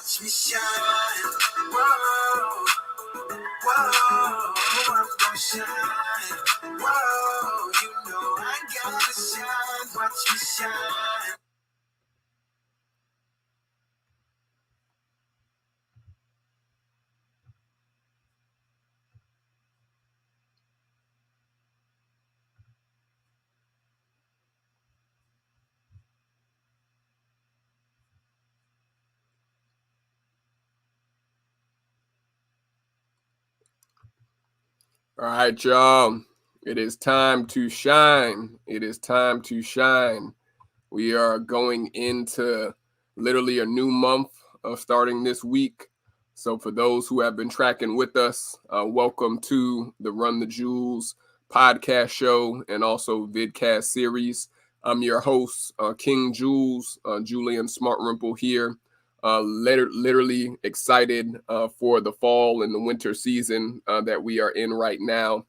Watch me shine. Whoa, whoa, I'm gonna shine. Whoa, you know I gotta shine. Watch me shine. All right, y'all. It is time to shine. It is time to shine. We are going into literally a new month starting this week. So for those who have been tracking with us, welcome to the Run the Jewels podcast show and also vidcast series. I'm your host, King Jules, Julian Smartrimple here. Literally excited for the fall and the winter season that we are in right now.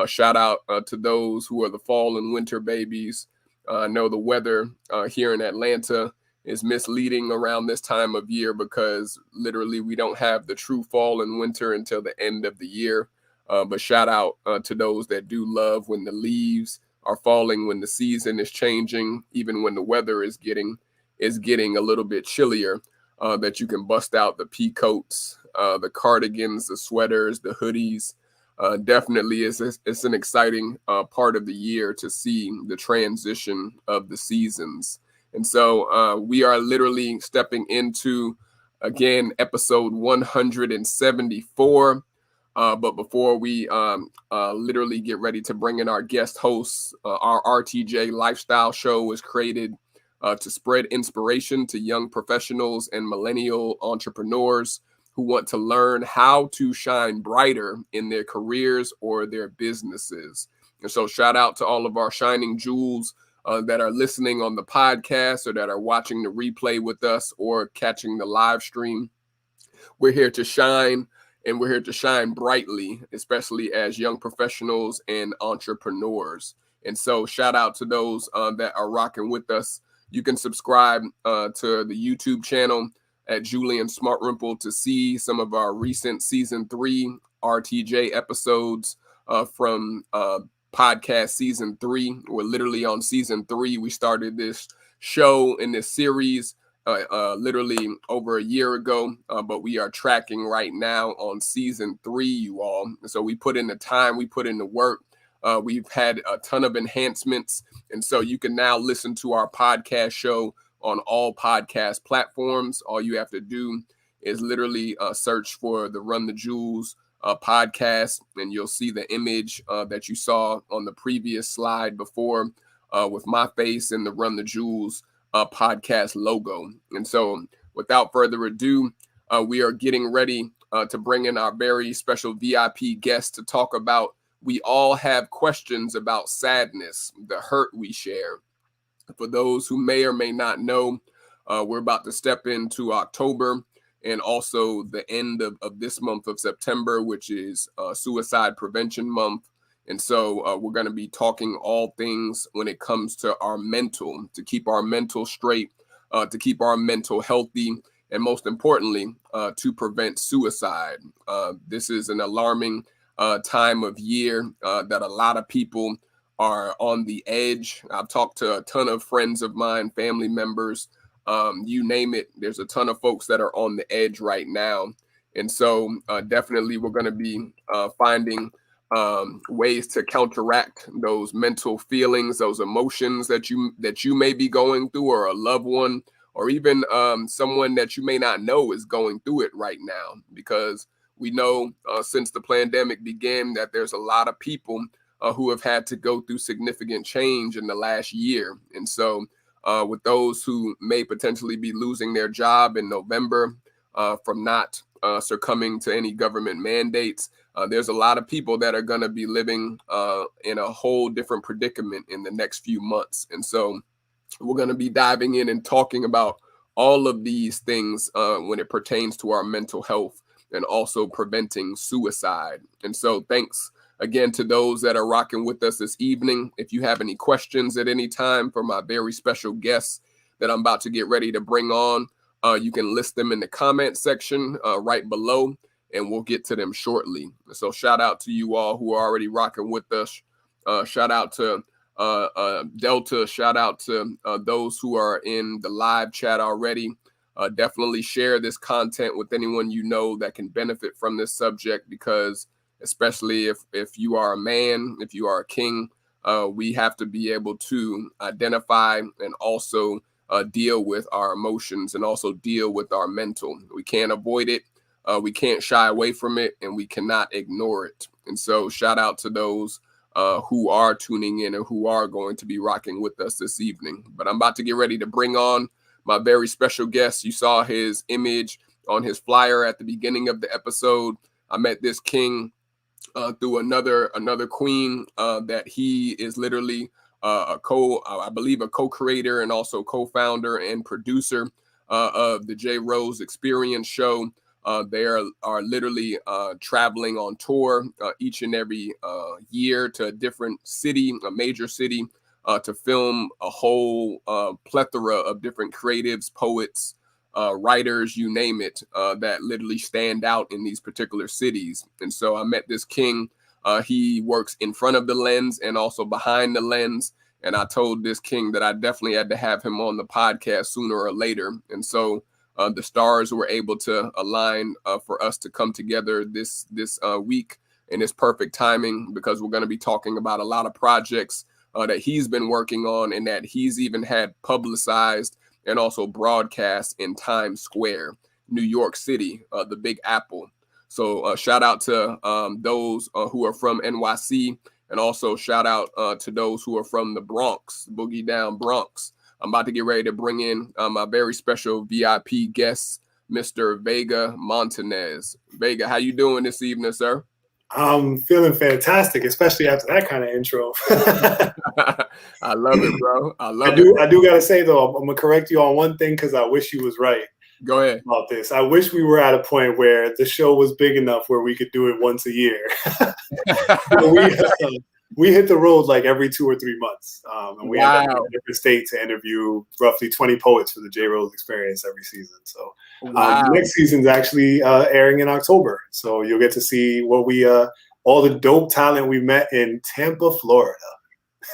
Shout out to those who are the fall and winter babies. I know the weather here in Atlanta is misleading around this time of year because literally we don't have the true fall and winter until the end of the year. But shout out to those that do love when the leaves are falling, when the season is changing, even when the weather is getting a little bit chillier. That you can bust out the pea coats, the cardigans, the sweaters, the hoodies. Definitely it's an exciting part of the year to see the transition of the seasons. And so we are literally stepping into, again, episode 174. But before we literally get ready to bring in our guest hosts, our RTJ lifestyle show was created to spread inspiration to young professionals and millennial entrepreneurs who want to learn how to shine brighter in their careers or their businesses. And so shout out to all of our shining jewels that are listening on the podcast or that are watching the replay with us or catching the live stream. We're here to shine, and we're here to shine brightly, especially as young professionals and entrepreneurs. And so shout out to those that are rocking with us. You can subscribe to the YouTube channel at Julian Smartrimple to see some of our recent season 3 RTJ episodes from podcast season 3. We're literally on season 3. We started this show in this series literally over a year ago, but we are tracking right now on season 3, you all. So we put in the time, we put in the work. We've had a ton of enhancements. And so you can now listen to our podcast show on all podcast platforms. All you have to do is literally search for the Run the Jewels podcast, and you'll see the image that you saw on the previous slide before with my face and the Run the Jewels podcast logo. And so without further ado, we are getting ready to bring in our very special VIP guest to talk about we all have questions about sadness, the hurt we share. For those who may or may not know, we're about to step into October and also the end of this month of September, which is Suicide Prevention Month. And so we're going to be talking all things when it comes to our mental, to keep our mental straight, to keep our mental healthy, and most importantly, to prevent suicide. This is an alarming time of year that a lot of people are on the edge. I've talked to a ton of friends of mine, family members, you name it. There's a ton of folks that are on the edge right now. And so definitely we're going to be finding ways to counteract those mental feelings, those emotions that you may be going through, or a loved one, or even someone that you may not know is going through it right now, because we know since the pandemic began that there's a lot of people who have had to go through significant change in the last year. And so with those who may potentially be losing their job in November from not succumbing to any government mandates, there's a lot of people that are going to be living in a whole different predicament in the next few months. And so we're going to be diving in and talking about all of these things when it pertains to our mental health and also preventing suicide. And so thanks again to those that are rocking with us this evening. If you have any questions at any time for my very special guests that I'm about to get ready to bring on, you can list them in the comment section right below, and we'll get to them shortly. So shout out to you all who are already rocking with us. Shout out to Delta. Shout out to those who are in the live chat already. Definitely share this content with anyone you know that can benefit from this subject, because especially if you are a man, if you are a king, we have to be able to identify and also deal with our emotions and also deal with our mental. We can't avoid it. We can't shy away from it, and we cannot ignore it. And so shout out to those who are tuning in and who are going to be rocking with us this evening. But I'm about to get ready to bring on my very special guest. You saw his image on his flyer at the beginning of the episode. I met this king through another queen that he is literally I believe a co-creator and also co-founder and producer of the J. Rose Experience show. They are literally traveling on tour each and every year to a different city, a major city, to film a whole plethora of different creatives, poets, writers, you name it, that literally stand out in these particular cities. And so I met this king. He works in front of the lens and also behind the lens. And I told this king that I definitely had to have him on the podcast sooner or later. And so the stars were able to align for us to come together this week, and it's perfect timing because we're going to be talking about a lot of projects that he's been working on and that he's even had publicized and also broadcast in Times Square, New York City, the Big Apple. So shout out to those who are from NYC, and also shout out to those who are from the Bronx, Boogie Down Bronx. I'm about to get ready to bring in my very special VIP guest, Mr. Vega Montanez. Vega, how you doing this evening, sir? I'm feeling fantastic, especially after that kind of intro. I love it, bro. I do gotta say though, I'm gonna correct you on one thing because I wish you was right. Go ahead. About this, I wish we were at a point where the show was big enough where we could do it once a year. We hit the road like every 2 or 3 months, and we end up in a different state to interview roughly 20 poets for the J. Rose Experience every season. So next season's actually airing in October, so you'll get to see what all the dope talent we met in Tampa, Florida.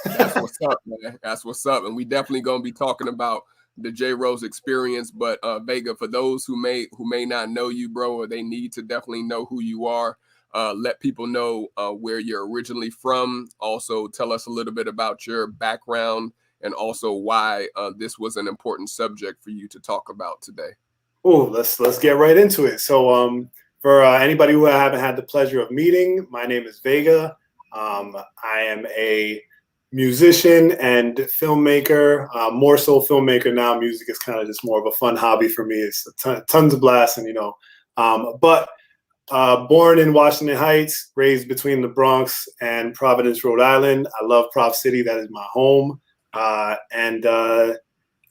That's what's up, man. That's what's up, and we definitely gonna be talking about the J. Rose Experience. But Vega, for those who may not know you, bro, or they need to definitely know who you are. Let people know where you're originally from. Also, tell us a little bit about your background and also why this was an important subject for you to talk about today. Oh, let's get right into it. So, for anybody who I haven't had the pleasure of meeting, my name is Vega. I am a musician and filmmaker. More so filmmaker now. Music is kind of just more of a fun hobby for me. It's tons of blasting, but. Born in Washington Heights, raised between the Bronx and Providence, Rhode Island. I love Prov City. That is my home.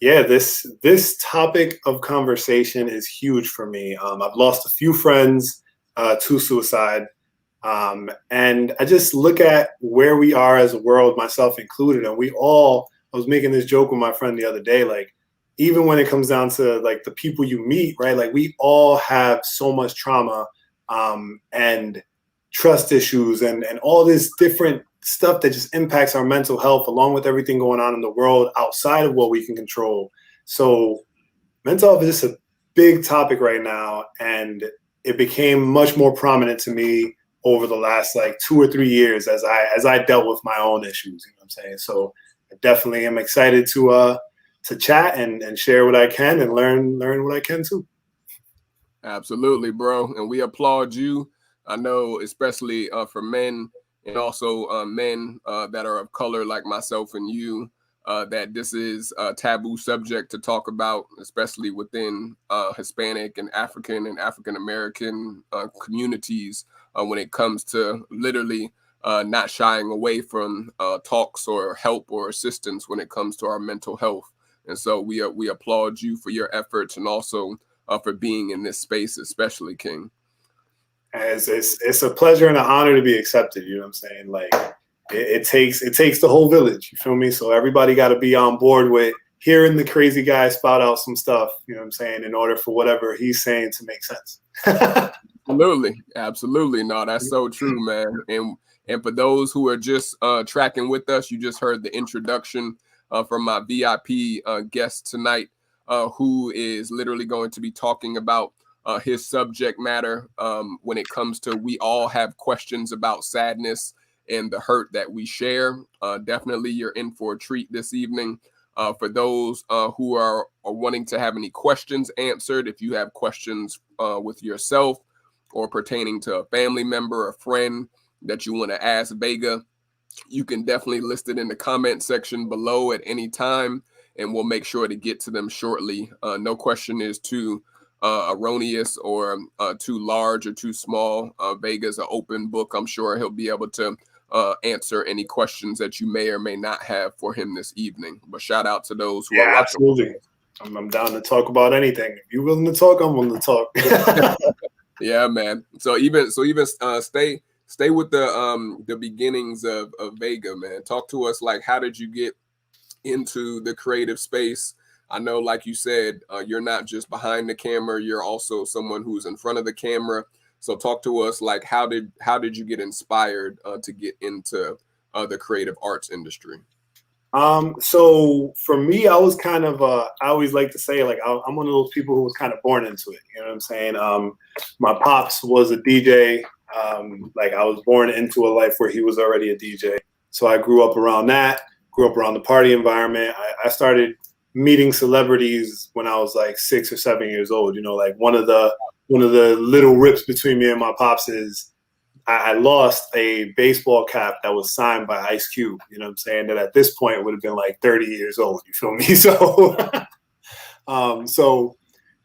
This topic of conversation is huge for me. I've lost a few friends to suicide. And I just look at where we are as a world, myself included. And I was making this joke with my friend the other day, like, even when it comes down to like the people you meet, right? Like we all have so much trauma and trust issues and all this different stuff that just impacts our mental health, along with everything going on in the world outside of what we can control. So mental health is just a big topic right now, and it became much more prominent to me over the last like 2 or 3 years as I dealt with my own issues. You know what I'm saying? So I definitely am excited to chat and share what I can and learn what I can too. Absolutely, bro. And we applaud you. I know, especially for men and also men that are of color like myself and you, that this is a taboo subject to talk about, especially within Hispanic and African-American communities when it comes to literally not shying away from talks or help or assistance when it comes to our mental health. And so we applaud you for your efforts and also for being in this space, especially, King. It's a pleasure and an honor to be accepted. You know what I'm saying? Like it takes the whole village. You feel me? So everybody got to be on board with hearing the crazy guy spout out some stuff, you know what I'm saying, in order for whatever he's saying to make sense. Absolutely. No, that's so true, man. And for those who are just tracking with us, you just heard the introduction from my VIP guest tonight, who is literally going to be talking about his subject matter when it comes to we all have questions about sadness and the hurt that we share. Definitely you're in for a treat this evening. For those who are wanting to have any questions answered, if you have questions with yourself or pertaining to a family member, a friend that you want to ask Vega, you can definitely list it in the comment section below at any time, and we'll make sure to get to them shortly. No question is too erroneous or too large or too small. Vega's an open book. I'm sure he'll be able to answer any questions that you may or may not have for him this evening. But shout out to those who are watching. Absolutely. I'm down to talk about anything. If you're willing to talk, I'm willing to talk. Yeah, man. So even stay with the beginnings of Vega, man. Talk to us, like, how did you get into the creative space? I know, like you said, you're not just behind the camera, you're also someone who's in front of the camera. So talk to us, like, how did you get inspired to get into the creative arts industry? So for me, I was kind of, I always like to say, like, I'm one of those people who was kind of born into it. You know what I'm saying? My pops was a DJ. Like, I was born into a life where he was already a DJ. So I grew up around that, grew up around the party environment. I started meeting celebrities when I was like 6 or 7 years old. You know, like one of the little rips between me and my pops is I lost a baseball cap that was signed by Ice Cube. You know what I'm saying? That at this point would have been like 30 years old. You feel me? So, so,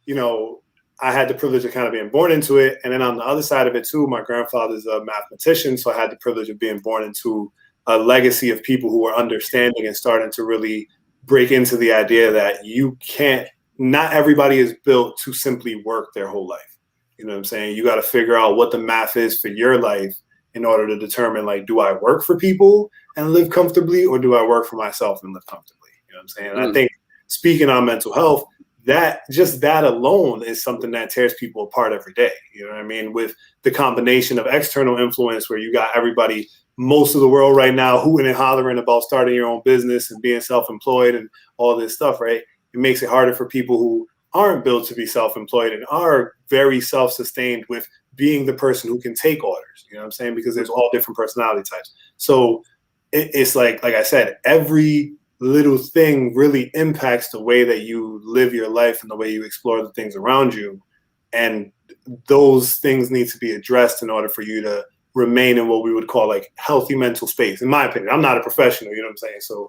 you know, I had the privilege of kind of being born into it. And then on the other side of it too, my grandfather's a mathematician. So I had the privilege of being born into a legacy of people who were understanding and starting to really break into the idea that not everybody is built to simply work their whole life. You know what I'm saying? You got to figure out what the math is for your life in order to determine, like, do I work for people and live comfortably, or do I work for myself and live comfortably? You know what I'm saying? And I think, speaking on mental health, that alone is something that tears people apart every day. You know what I mean? With the combination of external influence, where you got everybody, most of the world right now, hooting and hollering about starting your own business and being self-employed and all this stuff, right? It makes it harder for people who aren't built to be self-employed and are very self-sustained with being the person who can take orders. You know what I'm saying? Because there's all different personality types. So it's like I said, every little thing really impacts the way that you live your life and the way you explore the things around you. And those things need to be addressed in order for you to remain in what we would call like healthy mental space. In my opinion, I'm not a professional, you know what I'm saying? So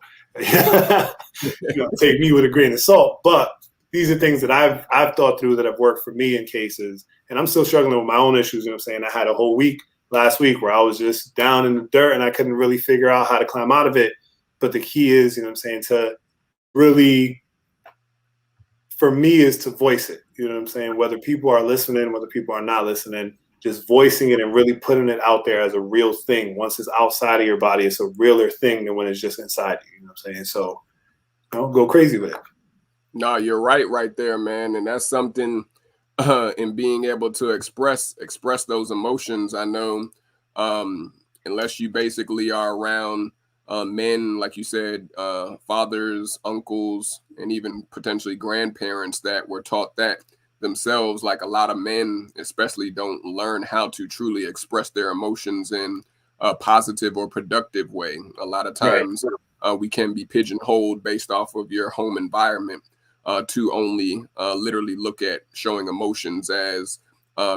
take me with a grain of salt, but these are things that I've thought through that have worked for me in cases. And I'm still struggling with my own issues. You know what I'm saying? I had a whole week last week where I was just down in the dirt and I couldn't really figure out how to climb out of it. But the key is, you know what I'm saying, to really, for me, is to voice it. You know what I'm saying? Whether people are listening, whether people are not listening, just voicing it and really putting it out there as a real thing. Once it's outside of your body, it's a realer thing than when it's just inside you. You know what I'm saying? So go crazy with it. No, you're right there, man. And that's something in being able to express those emotions. I know unless you basically are around men, like you said, fathers, uncles, and even potentially grandparents that were taught that themselves, like a lot of men especially don't learn how to truly express their emotions in a positive or productive way. A lot of times we can be pigeonholed based off of your home environment to only literally look at showing emotions as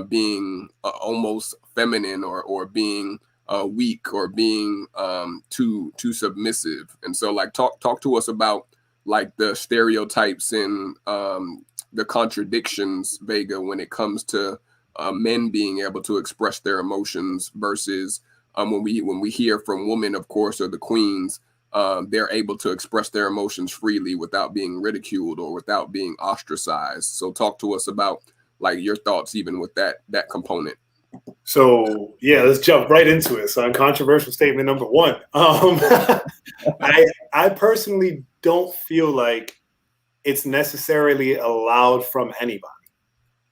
being almost feminine or being weak or being too submissive. And so, like, talk to us about like the stereotypes and the contradictions, Vega, when it comes to men being able to express their emotions versus when we hear from women, of course, or the queens, they're able to express their emotions freely without being ridiculed or without being ostracized. So talk to us about like your thoughts even with that component. So yeah, let's jump right into it. So, controversial statement number one. I personally don't feel like it's necessarily allowed from anybody.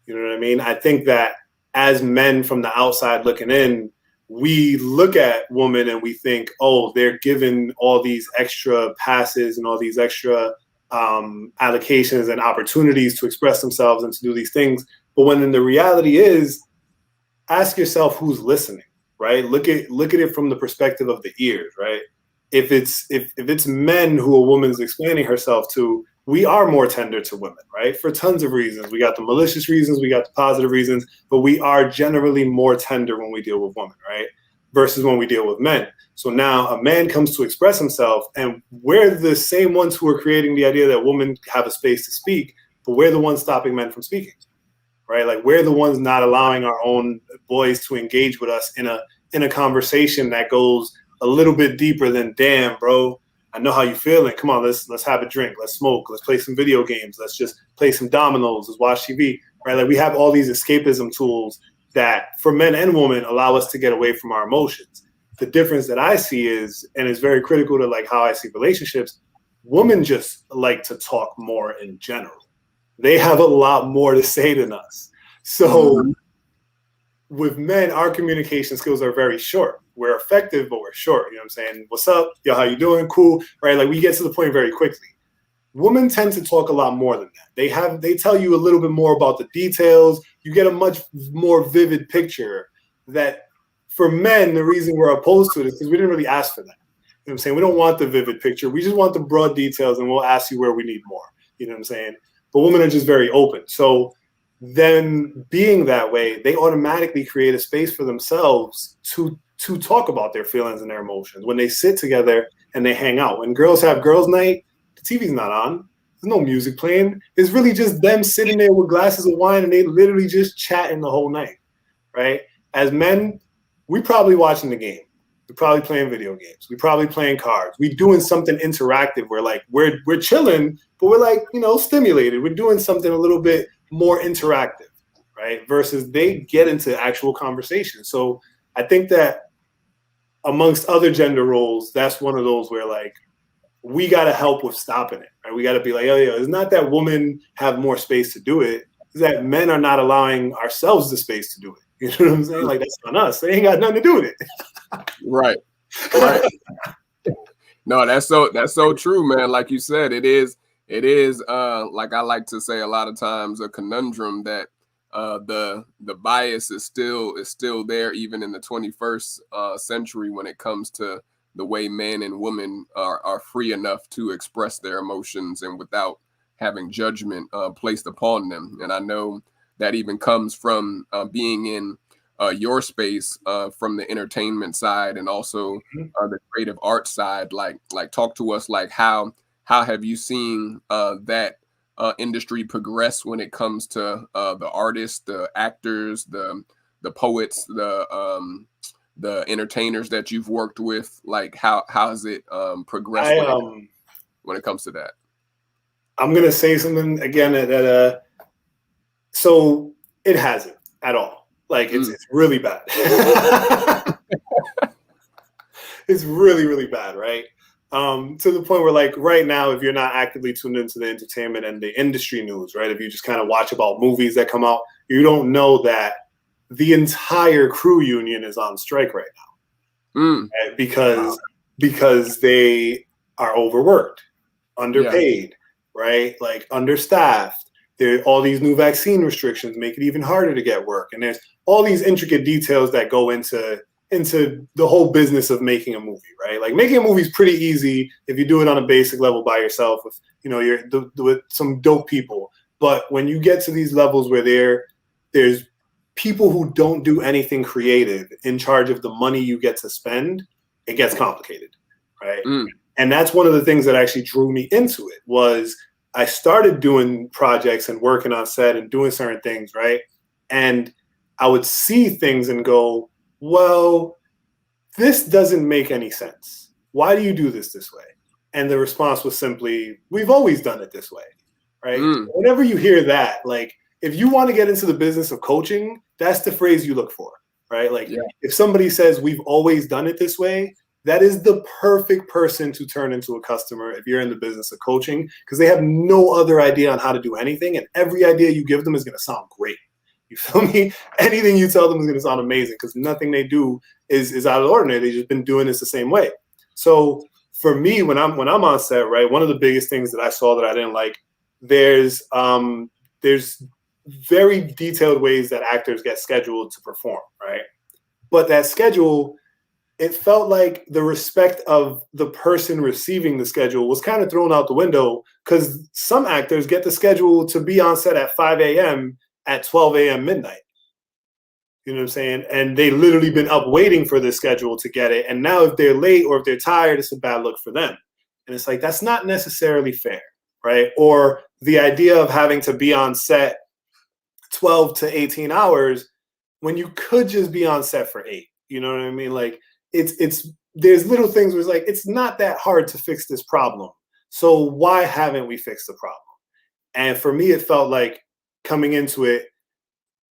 You know what I mean? I think that as men from the outside looking in, we look at women and we think, oh, they're given all these extra passes and all these extra allocations and opportunities to express themselves and to do these things. But when in the reality is, ask yourself who's listening, right? Look at it from the perspective of the ears, right? If it's men who a woman's explaining herself to, we are more tender to women, right? For tons of reasons. We got the malicious reasons, we got the positive reasons, but we are generally more tender when we deal with women, right? Versus when we deal with men. So now a man comes to express himself, and we're the same ones who are creating the idea that women have a space to speak, but we're the ones stopping men from speaking, right? Like we're the ones not allowing our own boys to engage with us in a conversation that goes a little bit deeper than, damn, bro, I know how you feeling. Come on, let's have a drink. Let's smoke. Let's play some video games. Let's just play some dominoes. Let's watch TV, right? Like we have all these escapism tools that for men and women allow us to get away from our emotions. The difference that I see is, and it's very critical to like how I see relationships, women just like to talk more in general. They have a lot more to say than us. So with men, our communication skills are very short. We're effective, but we're short. You know what I'm saying? What's up? Yo, how you doing? Cool. Right? Like we get to the point very quickly. Women tend to talk a lot more than that. They tell you a little bit more about the details. You get a much more vivid picture that for men, the reason we're opposed to it is because we didn't really ask for that. You know what I'm saying? We don't want the vivid picture. We just want the broad details, and we'll ask you where we need more. You know what I'm saying? But women are just very open. So then being that way, they automatically create a space for themselves to talk about their feelings and their emotions when they sit together and they hang out. When girls have girls' night, the TV's not on. There's no music playing. It's really just them sitting there with glasses of wine and they literally just chatting the whole night, right? As men, we probably watching the game. We're probably playing video games. We're probably playing cards. We're doing something interactive where like we're chilling, but we're like, you know, stimulated. We're doing something a little bit more interactive, right? Versus they get into actual conversation. So I think that amongst other gender roles, that's one of those where like we got to help with stopping it, right? We got to be like, oh yeah, it's not that women have more space to do it. It's that men are not allowing ourselves the space to do it. You know what I'm saying? Like that's on us. They ain't got nothing to do with it. Right. No, that's so true, man. Like you said, it is like I like to say a lot of times a conundrum that the bias is still there even in the 21st century when it comes to the way men and women are free enough to express their emotions and without having judgment placed upon them. And I know that even comes from being in your space from the entertainment side and also the creative art side. Like talk to us, like how have you seen that industry progress when it comes to the artists, the actors, the poets, the entertainers that you've worked with? Like how has it progressed when it comes to that? I'm gonna say something again that so it hasn't at all. Like it's really bad. It's really, really bad, right? To the point where like right now, if you're not actively tuned into the entertainment and the industry news, right? If you just kind of watch about movies that come out, you don't know that the entire crew union is on strike right now. Right? Because they are overworked, underpaid, right? Like understaffed. There are all these new vaccine restrictions make it even harder to get work. And there's all these intricate details that go into the whole business of making a movie, right? Like making a movie is pretty easy if you do it on a basic level by yourself with, you know, with some dope people. But when you get to these levels where there's people who don't do anything creative in charge of the money you get to spend, it gets complicated, right? And that's one of the things that actually drew me into it was I started doing projects and working on set and doing certain things, right? And I would see things and go, well, this doesn't make any sense. Why do you do this way? And the response was simply, we've always done it this way, right? Whenever you hear that, like, if you want to get into the business of coaching, that's the phrase you look for, right? Like, if somebody says, we've always done it this way, that is the perfect person to turn into a customer if you're in the business of coaching, because they have no other idea on how to do anything, and every idea you give them is going to sound great. You feel me? Anything you tell them is going to sound amazing, because nothing they do is out of the ordinary. They've just been doing this the same way. So for me, when I'm on set, right, one of the biggest things that I saw that I didn't like, there's very detailed ways that actors get scheduled to perform, right? But that schedule, it felt like the respect of the person receiving the schedule was kind of thrown out the window, because some actors get the schedule to be on set at 5 a.m. at 12 a.m. midnight. You know what I'm saying? And they literally been up waiting for this schedule to get it. And now if they're late or if they're tired, it's a bad look for them. And it's like, that's not necessarily fair, right? Or the idea of having to be on set 12 to 18 hours when you could just be on set for 8. You know what I mean? Like, it's there's little things where it's like, it's not that hard to fix this problem. So why haven't we fixed the problem? And for me, it felt like, coming into it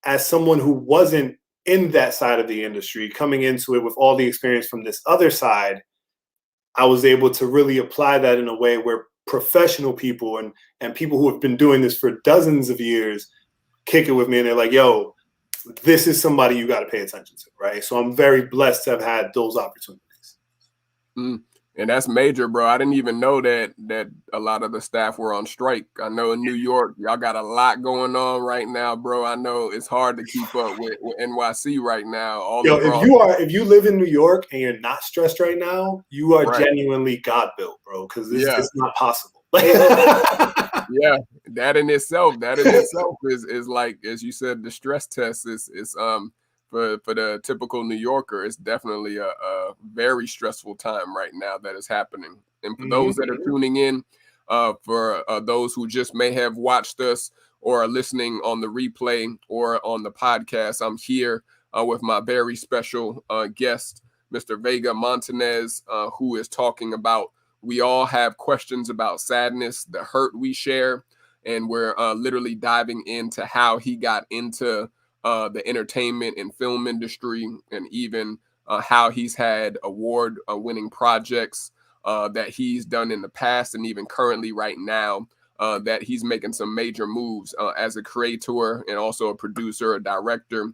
as someone who wasn't in that side of the industry, coming into it with all the experience from this other side, I was able to really apply that in a way where professional people and people who have been doing this for dozens of years kick it with me, and they're like, yo, this is somebody you got to pay attention to, right? So I'm very blessed to have had those opportunities. And that's major, bro. I didn't even know that a lot of the staff were on strike. I know in New York, y'all got a lot going on right now, bro. I know it's hard to keep up with NYC right now. If you live in New York and you're not stressed right now, you are genuinely God built, bro, because it's not possible. Yeah, that in itself is like, as you said, the stress test is for the typical New Yorker, it's definitely a very stressful time right now that is happening. And for those that are tuning in, for those who just may have watched us or are listening on the replay or on the podcast, I'm here with my very special guest, Mr. Vega Montanez, who is talking about, we all have questions about sadness, the hurt we share, and we're literally diving into how he got into the entertainment and film industry, and even how he's had award-winning projects that he's done in the past, and even currently right now that he's making some major moves as a creator and also a producer, a director.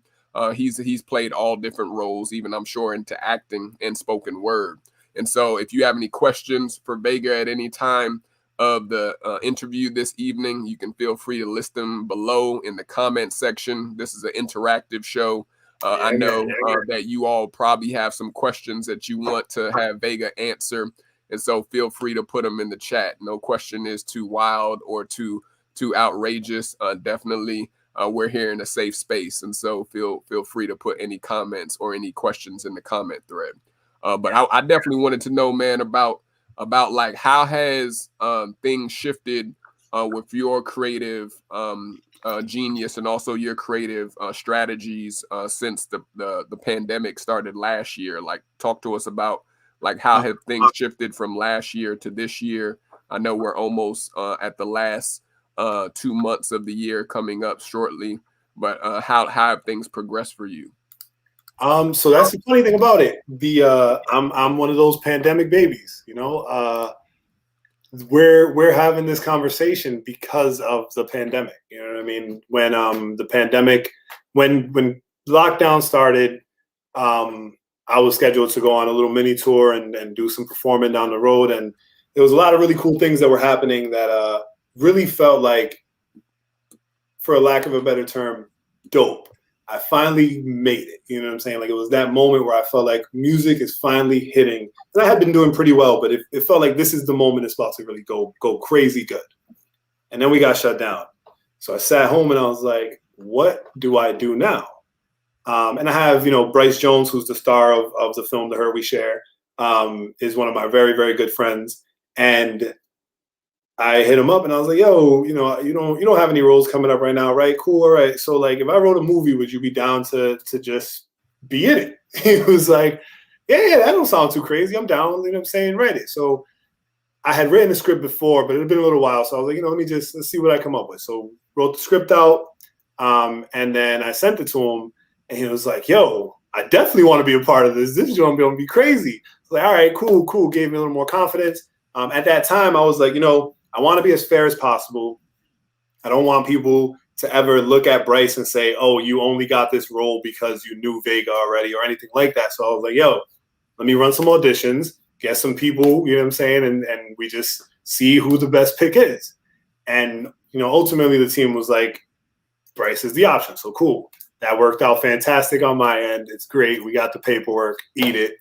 He's played all different roles, even I'm sure into acting and spoken word. And so if you have any questions for Vega at any time of the interview this evening, you can feel free to list them below in the comment section. This is an interactive show. I know that you all probably have some questions that you want to have Vega answer. And so feel free to put them in the chat. No question is too wild or too outrageous. Definitely, we're here in a safe space. And so feel free to put any comments or any questions in the comment thread. But I definitely wanted to know, man, about like, how has things shifted with your creative genius and also your creative strategies since the pandemic started last year? Like, talk to us about, like, how have things shifted from last year to this year? I know we're almost at the last 2 months of the year coming up shortly, but how have things progressed for you? So that's the funny thing about it. I'm one of those pandemic babies, you know. We're having this conversation because of the pandemic. You know what I mean? When the pandemic, when lockdown started, I was scheduled to go on a little mini tour and do some performing down the road, and there was a lot of really cool things that were happening that really felt like, for a lack of a better term, dope. I finally made it. You know what I'm saying? Like, it was that moment where I felt like music is finally hitting. And I had been doing pretty well, but it felt like this is the moment it's about to really go crazy good. And then we got shut down. So I sat home and I was like, what do I do now? And I have, Bryce Jones, who's the star of the film The Hurt We Share, is one of my very, very good friends. And I hit him up and I was like, yo, you don't have any roles coming up right now, right? Cool, all right. So, like, if I wrote a movie, would you be down to just be in it? He was like, yeah, that don't sound too crazy. I'm down, you know what I'm saying? Write it. So I had written the script before, but it had been a little while. So I was like, let's see what I come up with. So wrote the script out, and then I sent it to him, and he was like, yo, I definitely want to be a part of this. This is going to be crazy. Like, all right, cool. Gave me a little more confidence. At that time, I was like, I want to be as fair as possible. I don't want people to ever look at Bryce and say, oh, you only got this role because you knew Vega already or anything like that. So I was like, yo, let me run some auditions, get some people, you know what I'm saying? And we just see who the best pick is. And, ultimately the team was like, Bryce is the option. So cool. That worked out fantastic on my end. It's great. We got the paperwork. Eat it.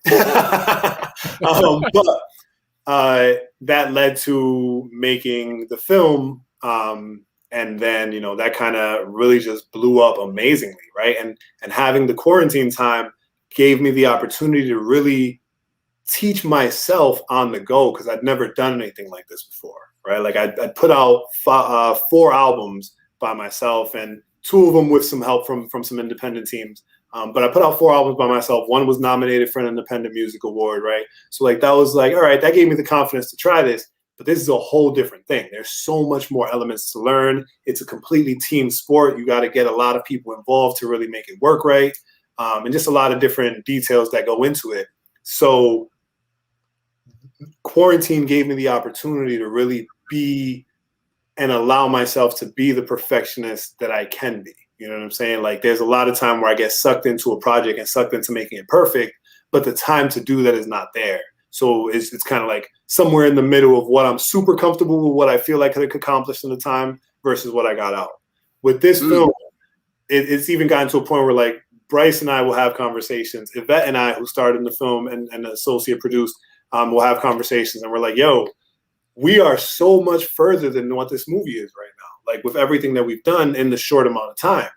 But that led to making the film. And then, that kind of really just blew up amazingly, right? And having the quarantine time gave me the opportunity to really teach myself on the go, because I'd never done anything like this before, right? Like I'd put out 4 albums by myself, and 2 of them with some help from some independent teams. But I put out 4 albums by myself. 1 was nominated for an Independent Music Award, right? So like that was like, all right, that gave me the confidence to try this. But this is a whole different thing. There's so much more elements to learn. It's a completely team sport. You got to get a lot of people involved to really make it work right. And just a lot of different details that go into it. So quarantine gave me the opportunity to really be and allow myself to be the perfectionist that I can be. You know what I'm saying? Like there's a lot of time where I get sucked into a project and sucked into making it perfect, but the time to do that is not there. So it's kind of like somewhere in the middle of what I'm super comfortable with, what I feel like I could accomplish in the time versus what I got out. With this film, it's even gotten to a point where like Bryce and I will have conversations. Yvette and I, who starred in the film and associate produced, will have conversations, and we're like, yo, we are so much further than what this movie is right now, like with everything that we've done in the short amount of time.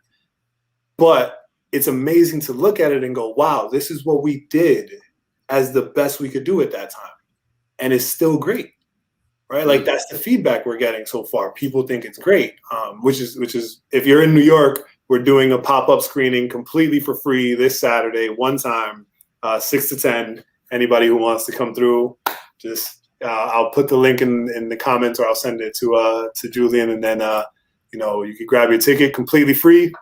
But it's amazing to look at it and go, wow, this is what we did as the best we could do at that time. And it's still great, right? Like that's the feedback we're getting so far. People think it's great, which is if you're in New York, we're doing a pop-up screening completely for free this Saturday, one time, 6 to 10. Anybody who wants to come through, just I'll put the link in the comments, or I'll send it to Julian, and then you can grab your ticket completely free.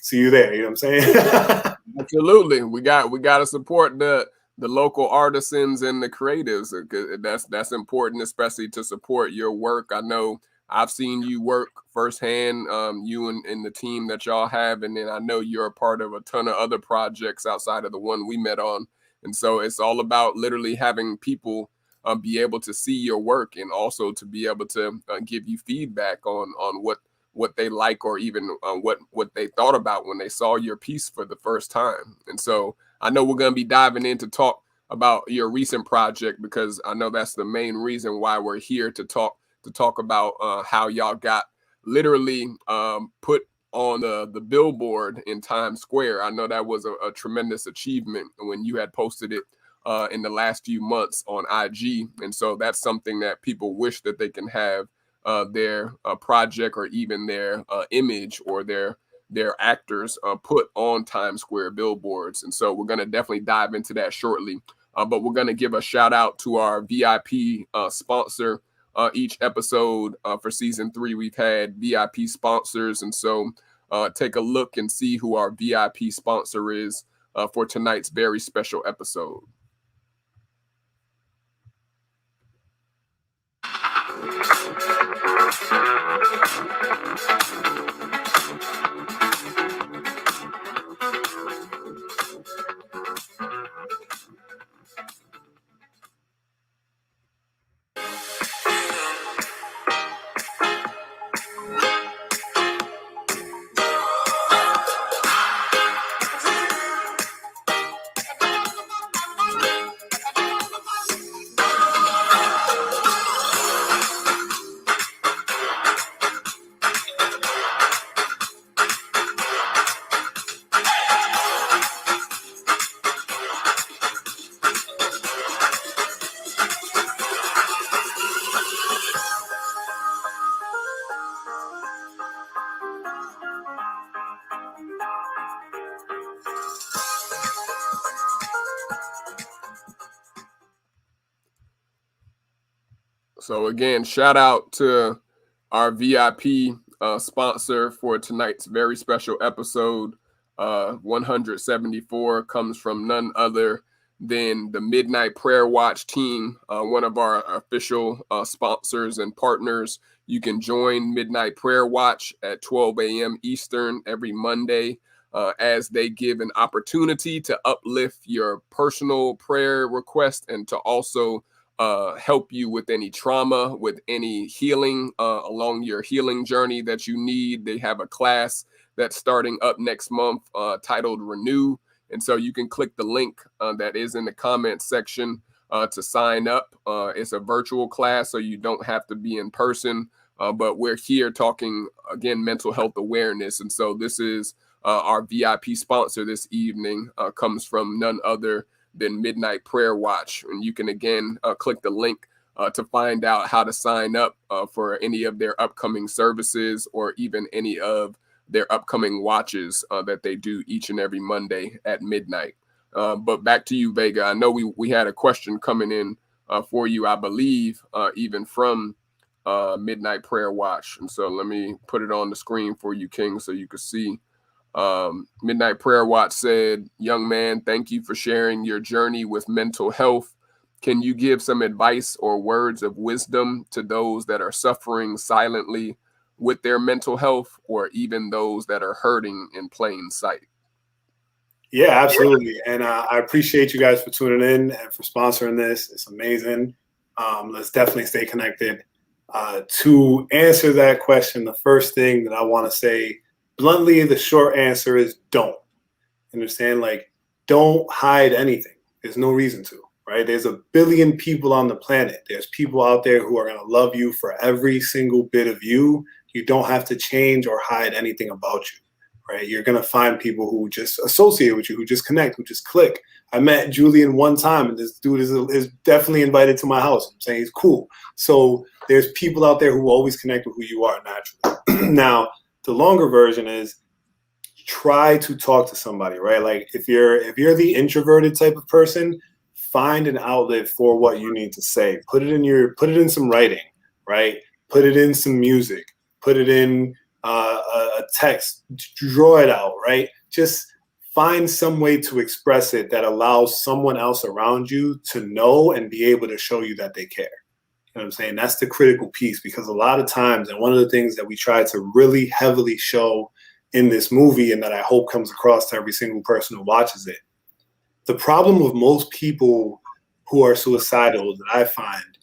See you there. You know what I'm saying? Absolutely. We got to support the local artisans and the creatives. That's important, especially to support your work. I know I've seen you work firsthand, you and the team that y'all have, and then I know you're a part of a ton of other projects outside of the one we met on. And so it's all about literally having people be able to see your work, and also to be able to give you feedback on what they like, or even what they thought about when they saw your piece for the first time. And so I know we're going to be diving in to talk about your recent project, because I know that's the main reason why we're here, to talk about how y'all got literally put on the billboard in Times Square. I know that was a tremendous achievement when you had posted it in the last few months on IG. And so that's something that people wish that they can have their project, or even their image, or their actors put on Times Square billboards. And so we're going to definitely dive into that shortly. But we're going to give a shout out to our VIP sponsor. Each episode for season 3, we've had VIP sponsors. And so take a look and see who our VIP sponsor is for tonight's very special episode. So again, shout out to our VIP sponsor for tonight's very special episode. 174 comes from none other then the Midnight Prayer Watch team, one of our official sponsors and partners. You can join Midnight Prayer Watch at 12 a.m. Eastern every Monday as they give an opportunity to uplift your personal prayer request and to also help you with any trauma, with any healing along your healing journey that you need. They have a class that's starting up next month titled Renew. And so you can click the link that is in the comments section to sign up. It's a virtual class, so you don't have to be in person. But we're here talking, again, mental health awareness. And so this is our VIP sponsor this evening, comes from none other than Midnight Prayer Watch. And you can, again, click the link to find out how to sign up for any of their upcoming services or even any of their upcoming watches that they do each and every Monday at midnight. But back to you, Vega. I know we had a question coming in for you, I believe, even from Midnight Prayer Watch. And so let me put it on the screen for you, King, so you can see. Midnight Prayer Watch said, "Young man, thank you for sharing your journey with mental health. Can you give some advice or words of wisdom to those that are suffering silently with their mental health, or even those that are hurting in plain sight?" Yeah, absolutely. And I appreciate you guys for tuning in and for sponsoring this. It's amazing. Let's definitely stay connected. To answer that question, the first thing that I want to say bluntly, the short answer is don't. Understand? Like, don't hide anything. There's no reason to, right? There's a billion people on the planet. There's people out there who are going to love you for every single bit of you. You don't have to change or hide anything about you, right? You're going to find people who just associate with you, who just connect, who just click. I met Julian one time, and this dude is definitely invited to my house. I'm saying he's cool. So there's people out there who always connect with who you are naturally. Now, the longer version is try to talk to somebody, right? Like if you're the introverted type of person, find an outlet for what you need to say. Put it in some writing, right? Put it in some music. Put it in a text. Draw it out, right? Just find some way to express it that allows someone else around you to know and be able to show you that they care. You know what I'm saying? That's the critical piece, because a lot of times, and one of the things that we try to really heavily show in this movie, and that I hope comes across to every single person who watches it, the problem with most people who are suicidal that I find,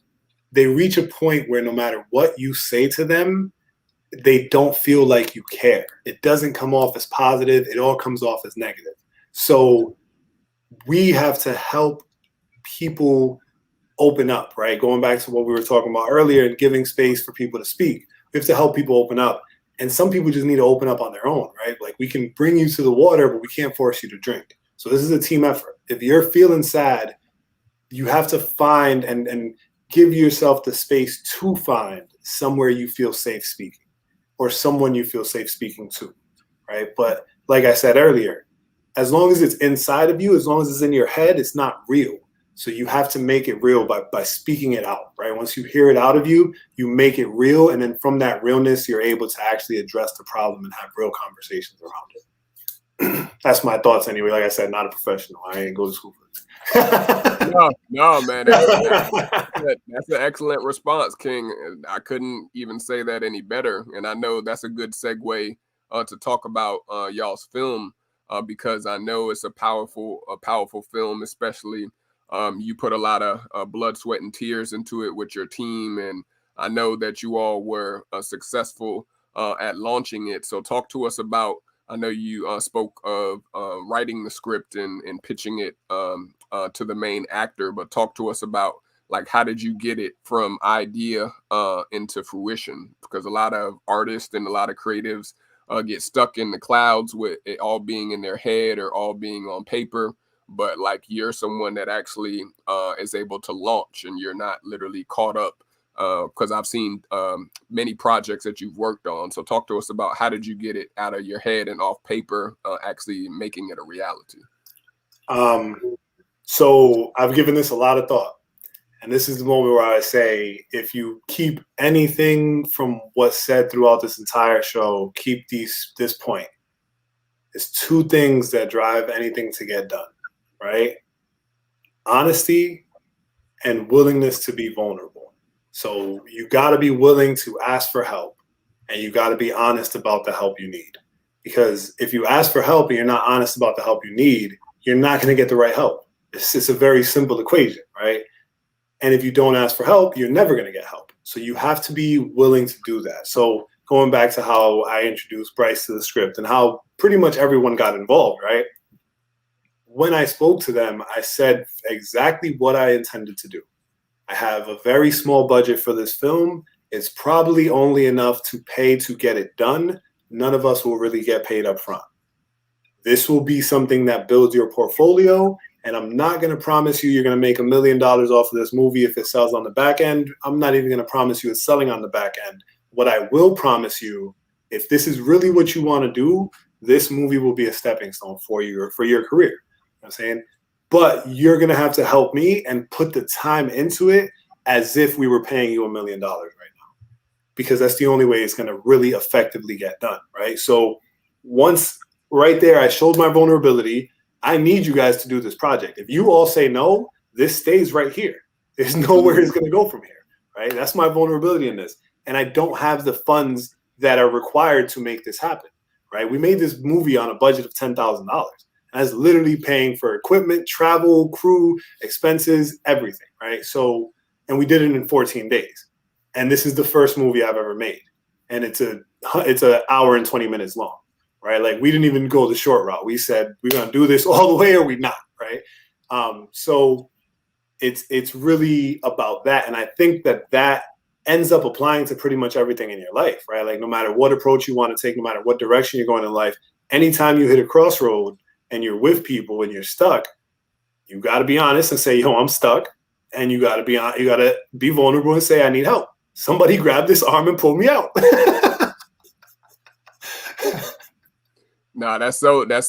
they reach a point where no matter what you say to them, they don't feel like you care. It doesn't come off as positive. It all comes off as negative. So we have to help people open up, right? Going back to what we were talking about earlier and giving space for people to speak. We have to help people open up. And some people just need to open up on their own, right? Like, we can bring you to the water, but we can't force you to drink. So this is a team effort. If you're feeling sad, you have to find and give yourself the space to find somewhere you feel safe speaking, or someone you feel safe speaking to, right? But like I said earlier, as long as it's inside of you, as long as it's in your head, it's not real. So you have to make it real by speaking it out, right? Once you hear it out of you, you make it real. And then from that realness, you're able to actually address the problem and have real conversations around it. That's my thoughts anyway. Like I said, not a professional. I ain't go to school for No, man. That's an excellent response, King. I couldn't even say that any better. And I know that's a good segue to talk about y'all's film, because I know it's a powerful film, especially you put a lot of blood, sweat, and tears into it with your team. And I know that you all were successful at launching it. So talk to us about, I know you spoke of writing the script and pitching it to the main actor, but talk to us about, like, how did you get it from idea into fruition? Because a lot of artists and a lot of creatives get stuck in the clouds with it all being in their head or all being on paper. But like, you're someone that actually is able to launch, and you're not literally caught up, because I've seen many projects that you've worked on. So talk to us about, how did you get it out of your head and off paper, actually making it a reality? So I've given this a lot of thought. And this is the moment where I say, if you keep anything from what's said throughout this entire show, keep this point. There's two things that drive anything to get done, right? honesty and willingness to be vulnerable. So you got to be willing to ask for help, and you got to be honest about the help you need. Because if you ask for help and you're not honest about the help you need, you're not going to get the right help. It's a very simple equation, right? And if you don't ask for help, you're never going to get help. So you have to be willing to do that. So going back to how I introduced Bryce to the script and how pretty much everyone got involved, right? When I spoke to them, I said exactly what I intended to do. I have a very small budget for this film. It's probably only enough to pay to get it done. None of us will really get paid up front. This will be something that builds your portfolio. And I'm not going to promise you you're going to make $1 million off of this movie if it sells on the back end. I'm not even going to promise you it's selling on the back end. What I will promise you, if this is really what you want to do, this movie will be a stepping stone for your career. You know what I'm saying? But you're going to have to help me and put the time into it as if we were paying you $1 million right now, because that's the only way it's going to really effectively get done, right? So once right there, I showed my vulnerability. I need you guys to do this project. If you all say no, this stays right here. There's nowhere it's going to go from here, right? That's my vulnerability in this. And I don't have the funds that are required to make this happen, right? We made this movie on a budget of $10,000. That's literally paying for equipment, travel, crew, expenses, everything, right? So, and we did it in 14 days. And this is the first movie I've ever made. And it's an hour and 20 minutes long, right? Like, we didn't even go the short route. We said, we're going to do this all the way or we not, right? So it's really about that. And I think that ends up applying to pretty much everything in your life, right? Like, no matter what approach you want to take, no matter what direction you're going in life, anytime you hit a crossroad and you're with people and you're stuck, you got to be honest and say, yo, I'm stuck. And you got to be vulnerable and say, I need help. Somebody grab this arm and pull me out. No, that's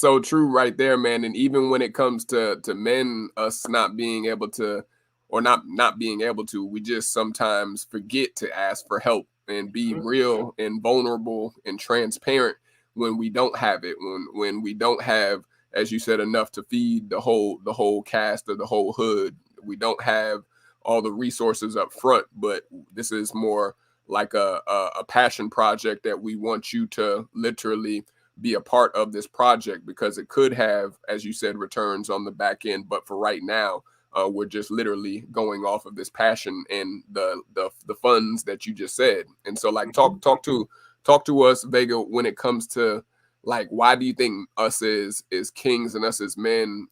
so true right there, man. And even when it comes to men, us not being able to, or not being able to, we just sometimes forget to ask for help and be real and vulnerable and transparent when we don't have it, when we don't have, as you said, enough to feed the whole cast or the whole hood. We don't have all the resources up front, but this is more like a passion project that we want you to literally be a part of this project, because it could have, as you said, returns on the back end. But for right now, we're just literally going off of this passion and the funds that you just said. And so, like, talk to us, Vega, when it comes to, like, why do you think us as kings and us as men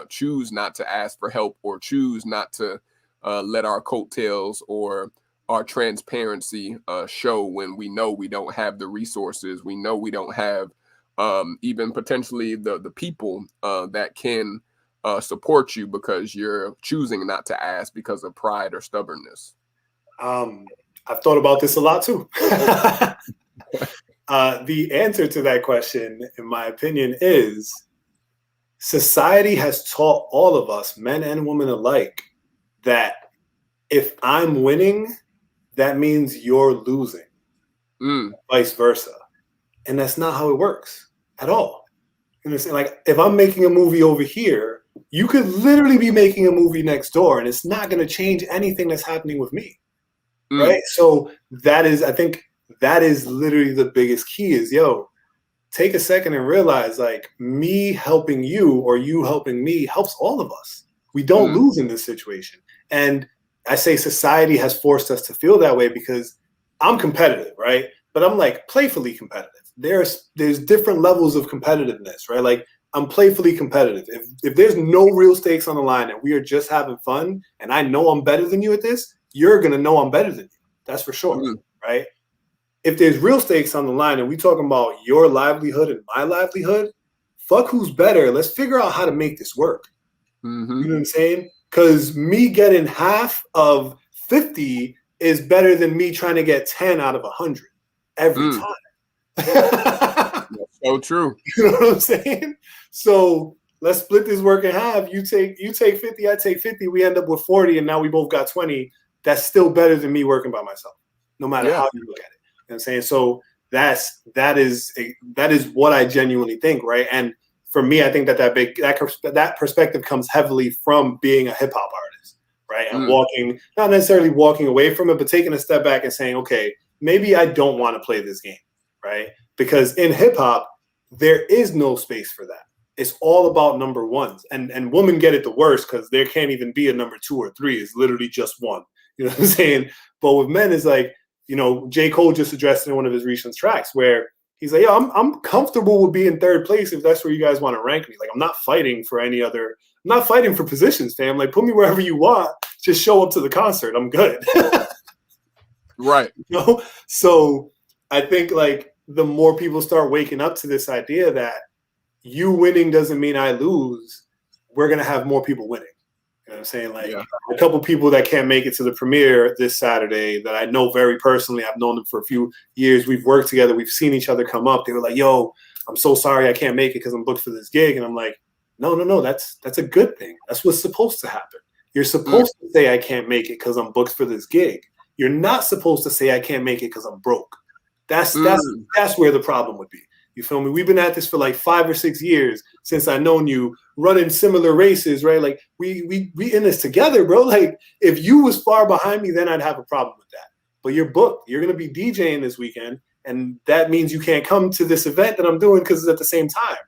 choose not to ask for help, or choose not to let our coattails or our transparency show when we know we don't have the resources, we know we don't have even potentially the people that can support you, because you're choosing not to ask because of pride or stubbornness? I've thought about this a lot too. The answer to that question, in my opinion, is society has taught all of us, men and women alike, that if I'm winning, that means you're losing, vice versa. And that's not how it works at all. You know what I'm saying? Like, if I'm making a movie over here, you could literally be making a movie next door, and it's not going to change anything that's happening with me, right? So I think that is literally the biggest key is, yo, take a second and realize, like, me helping you or you helping me helps all of us. We don't lose in this situation. And I say society has forced us to feel that way because I'm competitive, right? But I'm, like, playfully competitive. There's different levels of competitiveness, right? Like, I'm playfully competitive. If there's no real stakes on the line and we are just having fun and I know I'm better than you at this, you're going to know I'm better than you. That's for sure, right? If there's real stakes on the line and we talking about your livelihood and my livelihood, fuck who's better. Let's figure out how to make this work. You know what I'm saying? Because me getting half of 50 is better than me trying to get 10 out of 100 every time. That's so true. You know what I'm saying? So let's split this work in half. You take 50, I take 50. We end up with 40, and now we both got 20. That's still better than me working by myself, no matter how you look at it. You know what I'm saying? So that is what I genuinely think, right? And for me, I think that perspective comes heavily from being a hip hop artist, right? And not necessarily walking away from it, but taking a step back and saying, okay, maybe I don't want to play this game, right? Because in hip hop, there is no space for that. It's all about number ones, and women get it the worst because there can't even be a number 2 or 3. It's literally just one. You know what I'm saying? But with men, it's like, you know, J. Cole just addressed in one of his recent tracks where he's like, yo, I'm comfortable with being third place if that's where you guys want to rank me. Like, I'm not fighting for I'm not fighting for positions, fam. Like, put me wherever you want. Just show up to the concert. I'm good. Right. You know? So I think, like, the more people start waking up to this idea that you winning doesn't mean I lose, we're going to have more people winning. You know what I'm saying? Like, a couple people that can't make it to the premiere this Saturday that I know very personally, I've known them for a few years. We've worked together. We've seen each other come up. They were like, yo, I'm so sorry I can't make it because I'm booked for this gig. And I'm like, no, that's a good thing. That's what's supposed to happen. You're supposed to say I can't make it because I'm booked for this gig. You're not supposed to say I can't make it because I'm broke. That's where the problem would be. You feel me? We've been at this for like 5 or 6 years since I known you, running similar races, right? Like we in this together, bro. Like if you was far behind me, then I'd have a problem with that. But you're booked. You're gonna be DJing this weekend, and that means you can't come to this event that I'm doing because it's at the same time.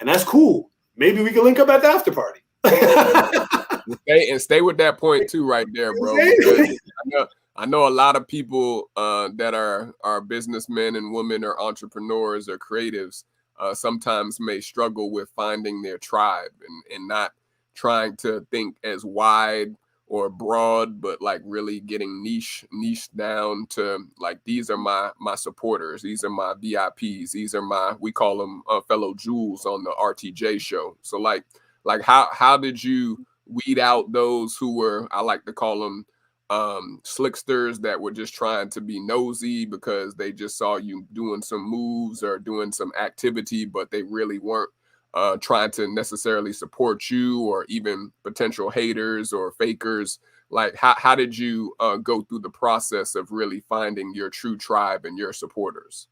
And that's cool. Maybe we can link up at the after party. Stay with that point too, right there, bro. I know a lot of people that are businessmen and women or entrepreneurs or creatives sometimes may struggle with finding their tribe and not trying to think as wide or broad, but like really getting niche down to like, these are my supporters, these are my VIPs, these are we call them fellow jewels on the RTJ show. So like how did you weed out those who were, I like to call them slicksters, that were just trying to be nosy because they just saw you doing some moves or doing some activity, but they really weren't trying to necessarily support you, or even potential haters or fakers? Like how did you go through the process of really finding your true tribe and your supporters?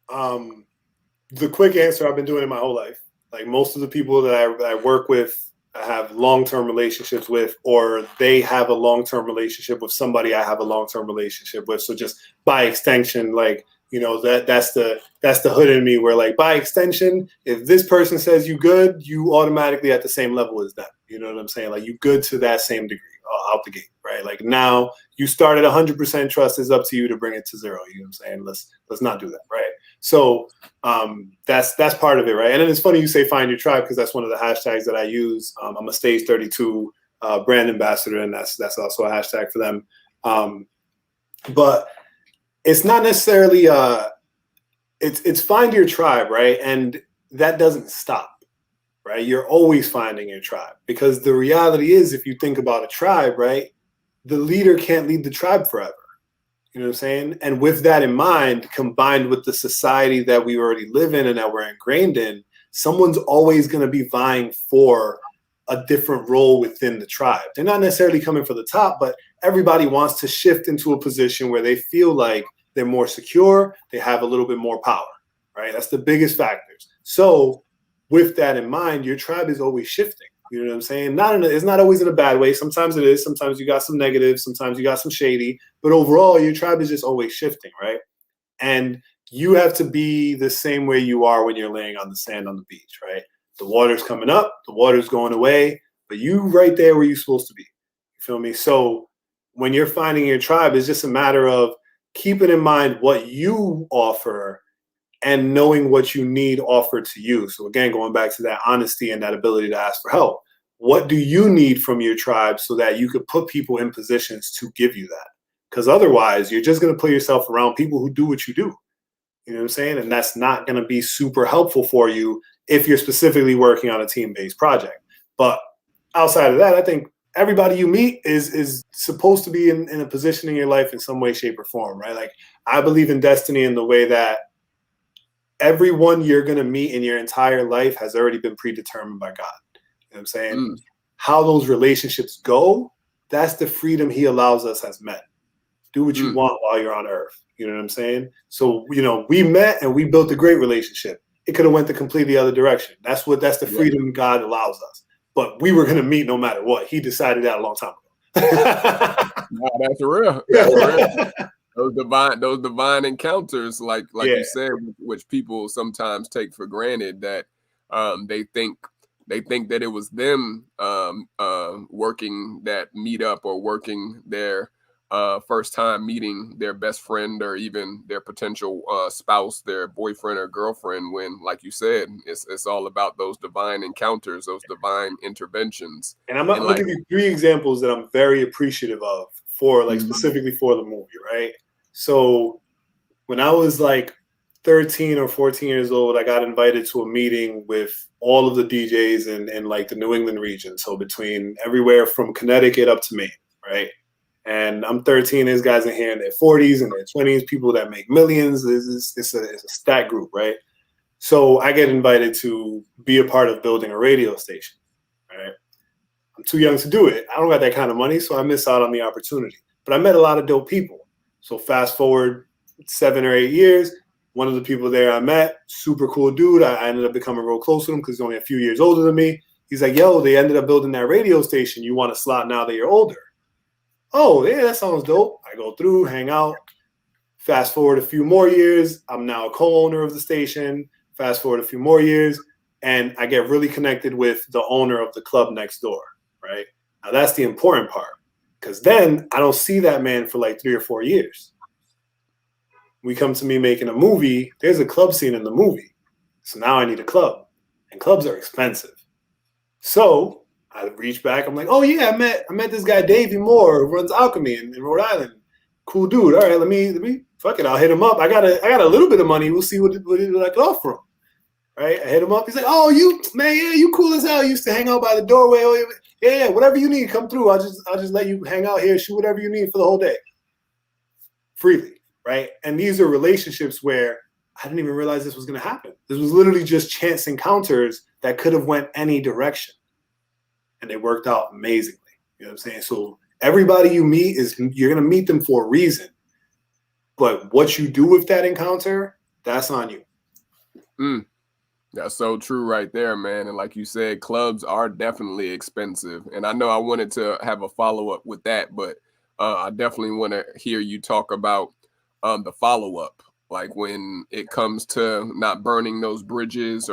The quick answer, I've been doing it my whole life. Like most of the people that I work with, I have long-term relationships with, or they have a long-term relationship with somebody I have a long-term relationship with. So just by extension, like, you know, that's the hood in me, where like by extension, if this person says you good, you automatically at the same level as them. You know what I'm saying? Like you good to that same degree out the gate, right? Like now you start at 100% trust, is up to you to bring it to 0. You know what I'm saying? Let's not do that, right? So that's part of it, right? And then it's funny you say find your tribe, because that's one of the hashtags that I use. I'm a Stage 32 brand ambassador, and that's also a hashtag for them. But it's not necessarily it's find your tribe, right? And that doesn't stop, right? You're always finding your tribe, because the reality is, if you think about a tribe, right, the leader can't lead the tribe forever. You know what I'm saying? And with that in mind, combined with the society that we already live in and that we're ingrained in, someone's always going to be vying for a different role within the tribe. They're not necessarily coming for the top, but everybody wants to shift into a position where they feel like they're more secure, they have a little bit more power, right? That's the biggest factors. So with that in mind, your tribe is always shifting. You know what I'm saying? It's not always in a bad way. Sometimes it is. Sometimes you got some negatives. Sometimes you got some shady. But overall, your tribe is just always shifting, right? And you have to be the same way you are when you're laying on the sand on the beach, right? The water's coming up, the water's going away, but you right there where you're supposed to be. You feel me? So when you're finding your tribe, it's just a matter of keeping in mind what you offer and knowing what you need offered to you. So again, going back to that honesty and that ability to ask for help. What do you need from your tribe so that you could put people in positions to give you that? Because otherwise, you're just going to put yourself around people who do what you do. You know what I'm saying? And that's not going to be super helpful for you if you're specifically working on a team-based project. But outside of that, I think everybody you meet is supposed to be in a position in your life in some way, shape, or form, right? Like I believe in destiny in the way that everyone you're going to meet in your entire life has already been predetermined by God. You know what I'm saying? How those relationships go, that's the freedom he allows us as men. Do what you want while you're on earth. You know what I'm saying? So, you know, we met and we built a great relationship. it could have went the completely other direction. That's the Yeah. freedom God allows us. But we were going to meet no matter what. He decided that a long time ago. No, that's real. That's real. Those divine encounters, like you said, which people sometimes take for granted, that they think that it was them working that meetup or working their first time meeting their best friend or even their potential spouse, their boyfriend or girlfriend, when, like you said, it's all about those divine encounters, those divine interventions. And I'm going to give you 3 examples that I'm very appreciative of for specifically for the movie, right? So when I was like 13 or 14 years old, I got invited to a meeting with all of the DJs in like the New England region. So between everywhere from Connecticut up to Maine, right? And I'm 13. There's guys in here in their 40s and their 20s, people that make millions. It's a stacked group, right? So I get invited to be a part of building a radio station, right? I'm too young to do it. I don't got that kind of money, so I miss out on the opportunity. But I met a lot of dope people. So fast forward 7 or 8 years, one of the people there I met, super cool dude. I ended up becoming real close with him because he's only a few years older than me. He's like, yo, they ended up building that radio station. You want a slot now that you're older? Oh, yeah, that sounds dope. I go through, hang out. Fast forward a few more years, I'm now a co-owner of the station. Fast forward a few more years, and I get really connected with the owner of the club next door, right? Now, that's the important part, because then I don't see that man for like 3 or 4 years. We come to me making a movie. There's a club scene in the movie. So now I need a club, and clubs are expensive. So I reach back. I'm like, oh yeah, I met this guy Davey Moore who runs Alchemy in Rhode Island. Cool dude. All right, let me fuck it. I'll hit him up. I got a little bit of money. We'll see what I can offer him. Right? I hit him up. He's like, oh, you cool as hell. You used to hang out by the doorway. Oh, yeah, whatever you need, come through. I'll just let you hang out here, shoot whatever you need for the whole day. Freely, right? And these are relationships where I didn't even realize this was going to happen. This was literally just chance encounters that could have went any direction. And they worked out amazingly. You know what I'm saying? So everybody you meet you're going to meet them for a reason. But what you do with that encounter, that's on you. That's so true right there, man. And like you said, clubs are definitely expensive. And I know I wanted to have a follow-up with that, but I definitely want to hear you talk about the follow-up, like when it comes to not burning those bridges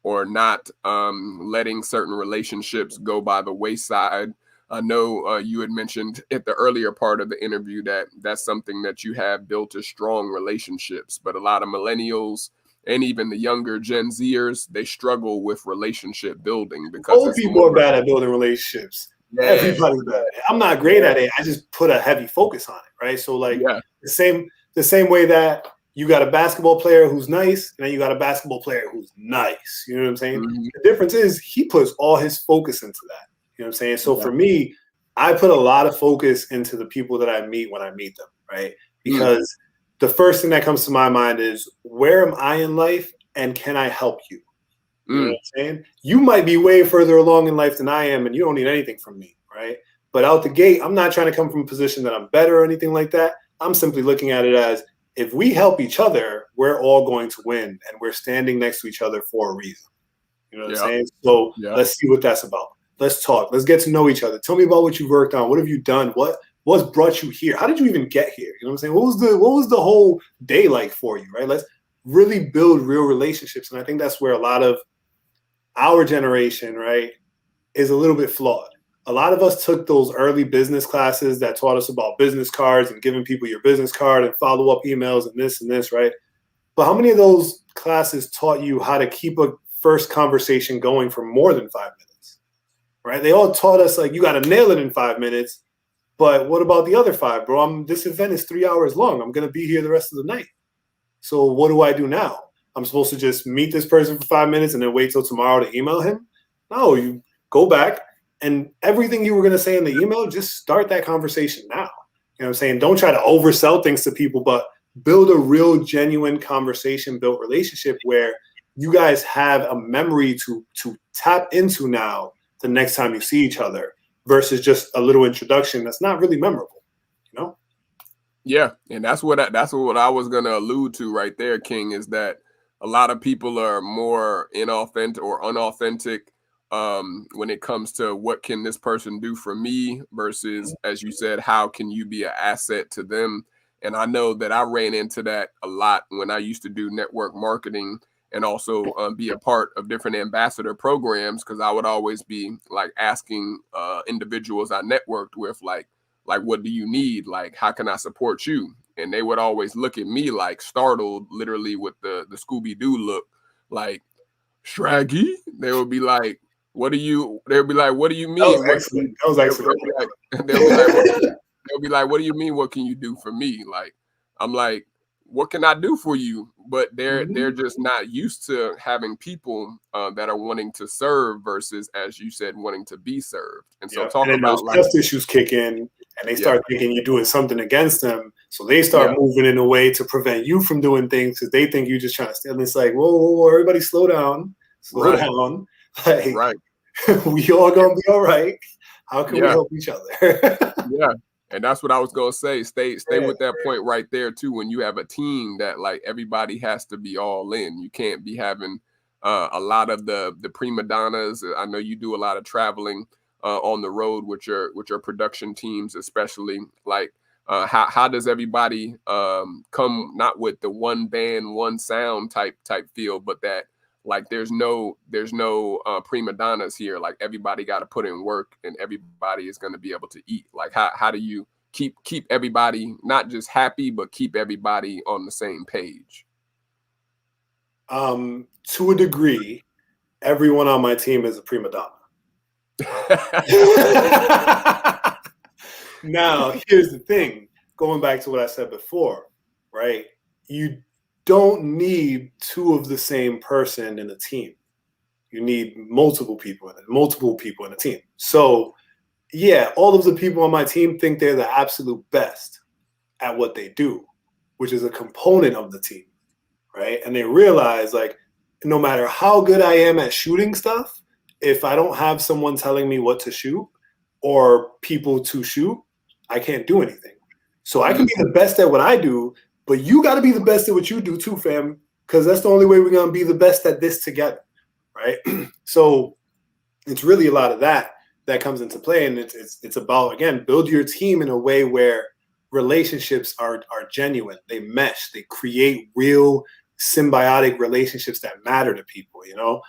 or not letting certain relationships go by the wayside. I know you had mentioned at the earlier part of the interview that that's something that you have built as strong relationships, but a lot of millennials and even the younger Gen Zers, they struggle with relationship building because old people are bad at building relationships. Yeah. Everybody's bad at it. I'm not great at it. I just put a heavy focus on it, right? So like the same way that you got a basketball player who's nice, and then you got a basketball player who's nice. You know what I'm saying? Mm-hmm. The difference is he puts all his focus into that. You know what I'm saying? So for me, I put a lot of focus into the people that I meet when I meet them, right? Because the first thing that comes to my mind is, where am I in life and can I help you? You know what I'm saying? You might be way further along in life than I am and you don't need anything from me, right? But out the gate, I'm not trying to come from a position that I'm better or anything like that. I'm simply looking at it as, if we help each other, we're all going to win, and we're standing next to each other for a reason. You know what I'm saying? So let's see what that's about. Let's talk. Let's get to know each other. Tell me about what you've worked on. What have you done? What's brought you here? How did you even get here? You know what I'm saying? What was the whole day like for you, right? Let's really build real relationships. And I think that's where a lot of our generation, right, is a little bit flawed. A lot of us took those early business classes that taught us about business cards and giving people your business card and follow-up emails and this, right? But how many of those classes taught you how to keep a first conversation going for more than 5 minutes, right? They all taught us, like, you got to nail it in 5 minutes. But what about the other 5, bro? This event is 3 hours long. I'm going to be here the rest of the night. So what do I do now? I'm supposed to just meet this person for 5 minutes and then wait till tomorrow to email him? No, you go back. And everything you were going to say in the email, just start that conversation now. You know what I'm saying? Don't try to oversell things to people, but build a real, genuine conversation-built relationship where you guys have a memory to tap into now the next time you see each other versus just a little introduction that's not really memorable, you know? Yeah, and that's what I was going to allude to right there, King, is that a lot of people are more inauthentic or unauthentic when it comes to what can this person do for me versus, as you said, how can you be an asset to them. And I know that I ran into that a lot when I used to do network marketing and also be a part of different ambassador programs, because I would always be like asking individuals I networked with, like, what do you need? Like, how can I support you? And they would always look at me like startled, literally with the Scooby-Doo look, like, Shraggy? They would be like, what do you, they would be like, what do you That was mean? What, excellent. That was excellent. they'll be like, they'll be like, what do you mean? What can you do for me? Like, I'm like, what can I do for you? But they're just not used to having people that are wanting to serve versus, as you said, wanting to be served. And so Yeah. talk And then about those like, trust issues kick in, and they start thinking you're doing something against them. So they start moving in a way to prevent you from doing things because they think you're just trying to steal. And it's like, whoa, everybody slow down. Slow down. Like, we all gonna be all right. How can we help each other? Yeah. And that's what I was gonna say. Stay with that point right there too. When you have a team that like everybody has to be all in. You can't be having a lot of the prima donnas. I know you do a lot of traveling on the road with your production teams, especially. Like how does everybody come not with the one band, one sound type feel, but that like there's no prima donnas here. Like everybody got to put in work and everybody is going to be able to eat. Like how do you keep everybody not just happy, but keep everybody on the same page? To a degree, everyone on my team is a prima donna. Now, here's the thing. Going back to what I said before, right? You don't need two of the same person in a team. You need multiple people in a team. So, yeah, all of the people on my team think they're the absolute best at what they do, which is a component of the team, right? And they realize, like, no matter how good I am at shooting stuff, if I don't have someone telling me what to shoot or people to shoot, I can't do anything. So I can be the best at what I do, but you got to be the best at what you do too, fam, because that's the only way we're going to be the best at this together, right? So it's really a lot of that comes into play, and it's about, again, build your team in a way where relationships are genuine. They mesh. They create real symbiotic relationships that matter to people, you know?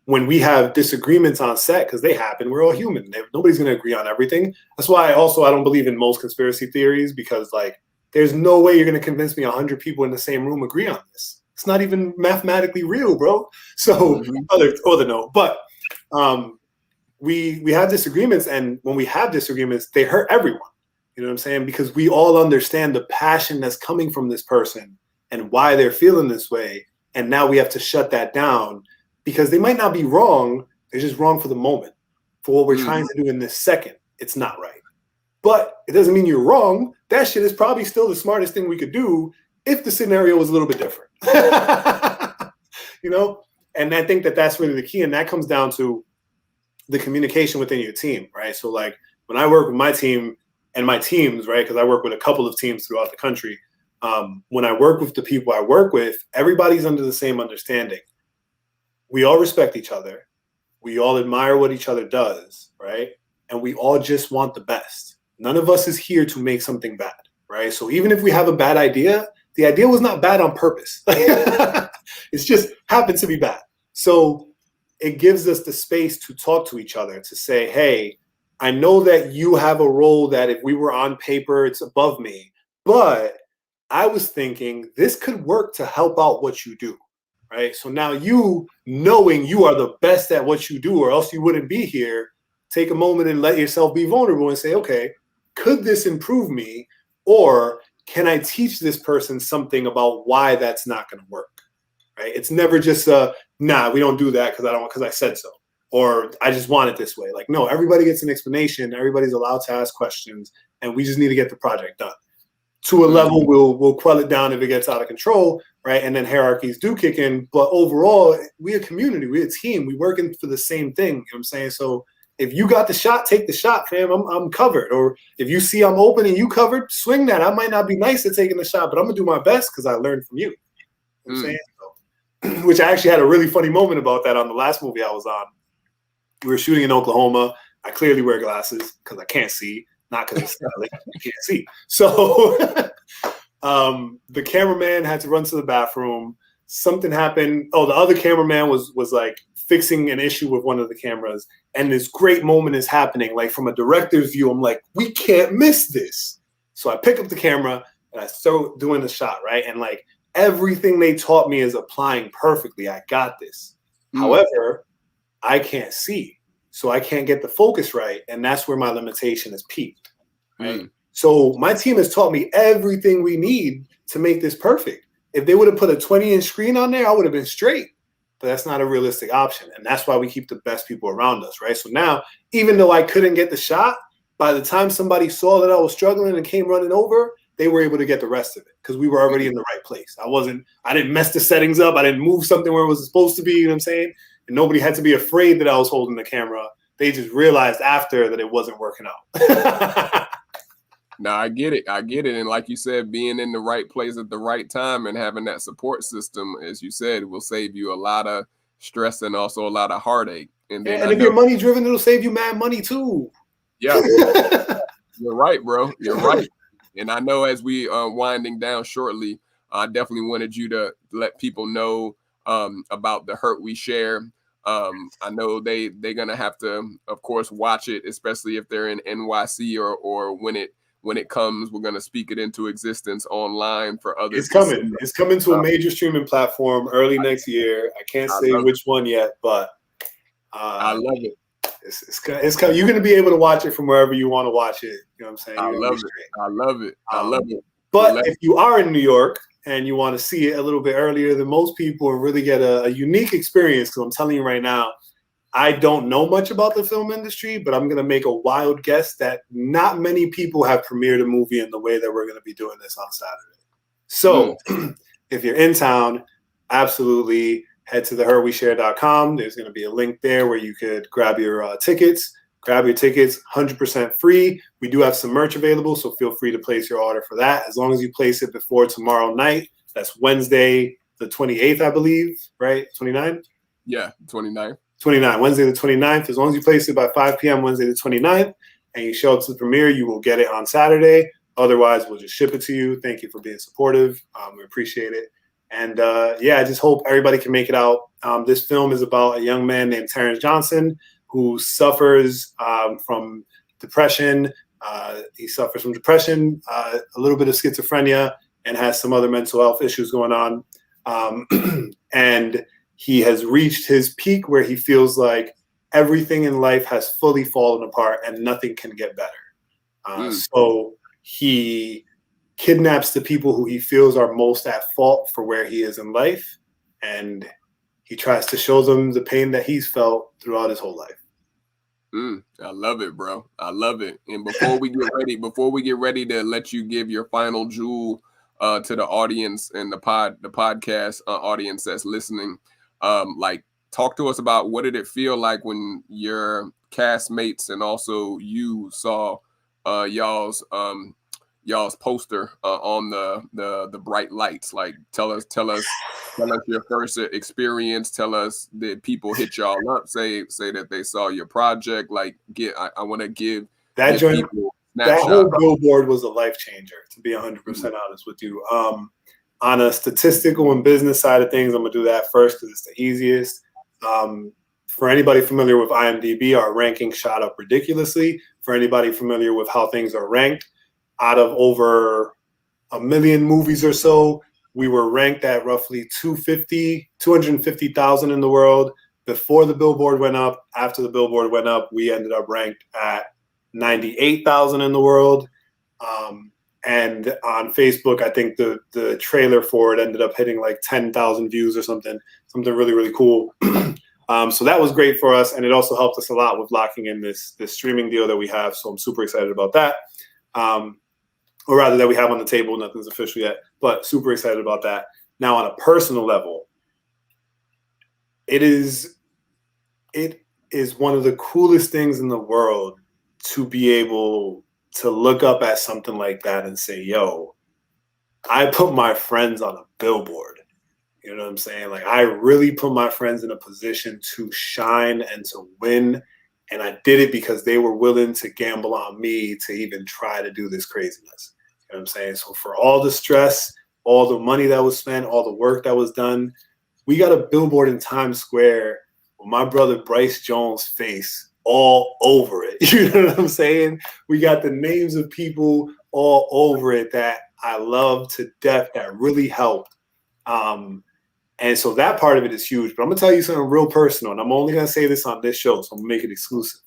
When we have disagreements on set, because they happen, we're all human. Nobody's going to agree on everything. That's why I don't believe in most conspiracy theories, because like there's no way you're going to convince me 100 people in the same room agree on this. It's not even mathematically real, bro. So other note, but we have disagreements, and when we have disagreements, they hurt everyone. You know what I'm saying? Because we all understand the passion that's coming from this person and why they're feeling this way, and now we have to shut that down. Because they might not be wrong, they're just wrong for the moment. For what we're trying to do in this second, it's not right. But it doesn't mean you're wrong. That shit is probably still the smartest thing we could do if the scenario was a little bit different. You know? And I think that's really the key. And that comes down to the communication within your team, right? So like when I work with my team and my teams, right? Because I work with a couple of teams throughout the country. When I work with the people I work with, everybody's under the same understanding. We all respect each other. We all admire what each other does, right? And we all just want the best. None of us is here to make something bad, right? So even if we have a bad idea, the idea was not bad on purpose. It's just happened to be bad. So it gives us the space to talk to each other, to say, hey, I know that you have a role that if we were on paper, it's above me, but I was thinking this could work to help out what you do. Right. So now you knowing you are the best at what you do, or else you wouldn't be here, take a moment and let yourself be vulnerable and say, okay, could this improve me? Or can I teach this person something about why that's not going to work? Right. It's never just nah, we don't do that because I said so, or I just want it this way. Like, no, everybody gets an explanation. Everybody's allowed to ask questions, and we just need to get the project done. To a level, we'll quell it down if it gets out of control, right? And then hierarchies do kick in. But overall, we're a community, we're a team, we working for the same thing. You know what I'm saying? So if you got the shot, take the shot, fam. I'm covered. Or if you see I'm open and you covered, swing that. I might not be nice at taking the shot, but I'm gonna do my best because I learned from you. You know what I'm saying? So which I actually had a really funny moment about that on the last movie I was on. We were shooting in Oklahoma. I clearly wear glasses because I can't see, not because it's like I can't see. So the cameraman had to run to the bathroom. Something happened. Oh, the other cameraman was like fixing an issue with one of the cameras, and this great moment is happening. Like from a director's view, I'm like, we can't miss this. So I pick up the camera and I start doing the shot, right? And like everything they taught me is applying perfectly. I got this. However, I can't see, so I can't get the focus right, and that's where my limitation is peaked. Right. So my team has taught me everything we need to make this perfect. If they would have put a 20-inch screen on there, I would have been straight. But that's not a realistic option. And that's why we keep the best people around us, right? So now, even though I couldn't get the shot, by the time somebody saw that I was struggling and came running over, they were able to get the rest of it because we were already in the right place. I didn't mess the settings up. I didn't move something where it was supposed to be, you know what I'm saying? And nobody had to be afraid that I was holding the camera. They just realized after that it wasn't working out. No, I get it. And like you said, being in the right place at the right time and having that support system, as you said, will save you a lot of stress and also a lot of heartache. And then if you're money driven, it'll save you mad money too. Yeah, you're right, bro. You're right. And I know as we are winding down shortly, I definitely wanted you to let people know about the hurt we share. I know they're gonna have to, of course, watch it, especially if they're in NYC or when it comes, we're gonna speak it into existence online for others. It's coming. It's coming to a major streaming platform early next year. I can't say which one yet, but I love it. It's you're going to be able to watch it from wherever you want to watch it. You know what I'm saying? I love it. But if you are in New York and you want to see it a little bit earlier than most people and really get a unique experience, because I'm telling you right now, I don't know much about the film industry, but I'm going to make a wild guess that not many people have premiered a movie in the way that we're going to be doing this on Saturday. So if you're in town, absolutely head to theheartweshare.com. There's going to be a link there where you could grab your tickets. Grab your tickets, 100% free. We do have some merch available, so feel free to place your order for that. As long as you place it before tomorrow night, that's Wednesday the 28th, I believe, right? 29? Yeah, 29. 29, Wednesday the 29th. As long as you place it by 5 p.m. Wednesday the 29th and you show up to the premiere, you will get it on Saturday. Otherwise, we'll just ship it to you. Thank you for being supportive. We appreciate it. And I just hope everybody can make it out. This film is about a young man named Terrence Johnson who suffers from depression. He suffers from depression, a little bit of schizophrenia, and has some other mental health issues going on. And he has reached his peak where he feels like everything in life has fully fallen apart and nothing can get better. So he kidnaps the people who he feels are most at fault for where he is in life, and he tries to show them the pain that he's felt throughout his whole life. I love it, bro. I love it. And before we get ready to let you give your final jewel to the audience and the podcast audience that's listening, talk to us about what did it feel like when your castmates and also you saw y'all's poster on the bright lights. Like tell us your first experience. Tell us, did people hit y'all up, say that they saw your project? Like I want to give that joint, that whole billboard was a life changer, to be 100% honest with you. On a statistical and business side of things, I'm gonna do that first because it's the easiest. For anybody familiar with IMDb, our ranking shot up ridiculously. For anybody familiar with how things are ranked, out of over 1 million movies or so, we were ranked at roughly 250,000 in the world before the billboard went up. After the billboard went up, we ended up ranked at 98,000 in the world. And on Facebook, I think the trailer for it ended up hitting like 10,000 views or something really, really cool. So that was great for us. And it also helped us a lot with locking in this streaming deal that we have. So I'm super excited about that. Or rather that we have on the table. Nothing's official yet, but super excited about that. Now, on a personal level, it is one of the coolest things in the world to be able to look up at something like that and say, yo, I put my friends on a billboard. You know what I'm saying? Like, I really put my friends in a position to shine and to win. And I did it because they were willing to gamble on me to even try to do this craziness. You know what I'm saying? So for all the stress, all the money that was spent, all the work that was done, we got a billboard in Times Square with my brother Bryce Jones' face all over it. You know what I'm saying? We got the names of people all over it that I love to death, that really helped. And so that part of it is huge. But I'm going to tell you something real personal, and I'm only going to say this on this show, so I'm going to make it exclusive.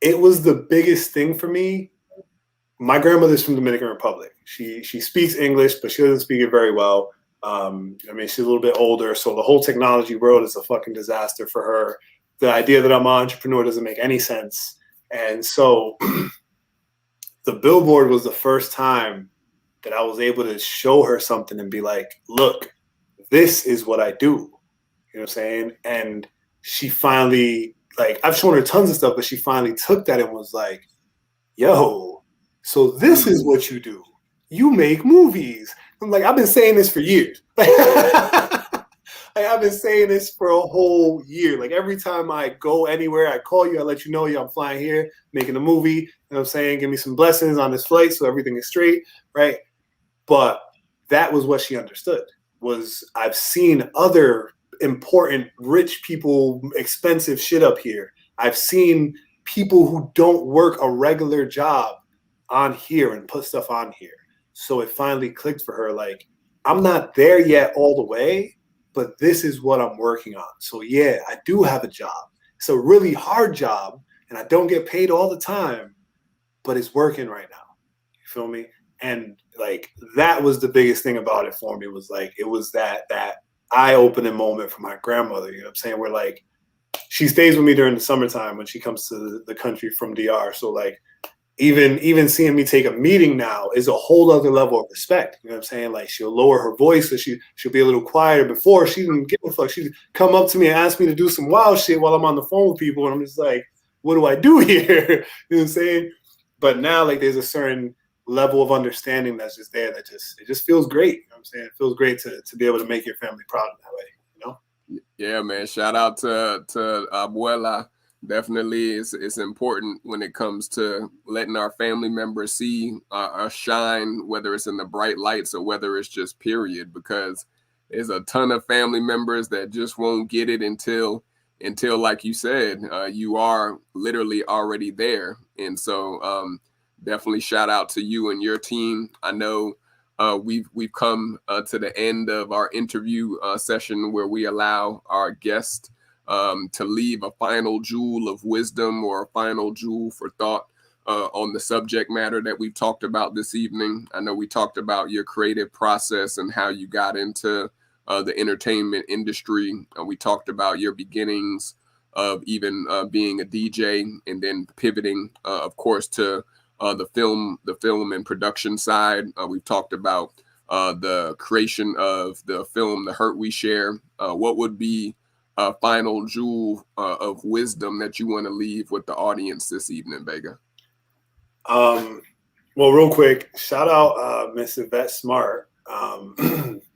It was the biggest thing for me. My grandmother's from Dominican Republic. She speaks English, but she doesn't speak it very well. I mean, she's a little bit older, so the whole technology world is a fucking disaster for her. The idea that I'm an entrepreneur doesn't make any sense. And so the billboard was the first time that I was able to show her something and be like, look, this is what I do. You know what I'm saying? And she finally, like, I've shown her tons of stuff, but she finally took that and was like, yo, so this is what you do. You make movies. I'm like, I've been saying this for years. Like, I've been saying this for a whole year. Like, every time I go anywhere, I call you, I let you know, I'm flying here, making a movie. You know what I'm saying? Give me some blessings on this flight so everything is straight, right? But that was what she understood, was I've seen other important, rich people, expensive shit up here. I've seen people who don't work a regular job on here and put stuff on here. So it finally clicked for her, like, I'm not there yet all the way, but this is what I'm working on. So yeah, I do have a job. It's a really hard job, and I don't get paid all the time, but it's working right now. You feel me? And like, that was the biggest thing about it for me, was like, it was that eye-opening moment for my grandmother. You know what I'm saying? Where like, she stays with me during the summertime when she comes to the country from DR. So like, even seeing me take a meeting now is a whole other level of respect. You know what I'm saying? Like, she'll lower her voice, so she'll be a little quieter. Before, she didn't give a fuck. She'd come up to me and ask me to do some wild shit while I'm on the phone with people, and I'm just like, what do I do here? You know what I'm saying? But now, like, there's a certain level of understanding that's just there, that it just feels great. You know what I'm saying? It feels great to be able to make your family proud in that way, you know? Yeah, man. Shout out to Abuela. Definitely, it's important when it comes to letting our family members see our shine, whether it's in the bright lights or whether it's just period, because there's a ton of family members that just won't get it until like you said, you are literally already there. And so definitely shout out to you and your team. I know we've come to the end of our interview session, where we allow our guests to leave a final jewel of wisdom or a final jewel for thought on the subject matter that we've talked about this evening. I know we talked about your creative process and how you got into the entertainment industry. We talked about your beginnings of even being a DJ, and then pivoting, of course, to the film and production side. We've talked about the creation of the film, The Hurt We Share. What would be a final jewel of wisdom that you want to leave with the audience this evening, Vega? Well, real quick, shout out Miss Yvette Smart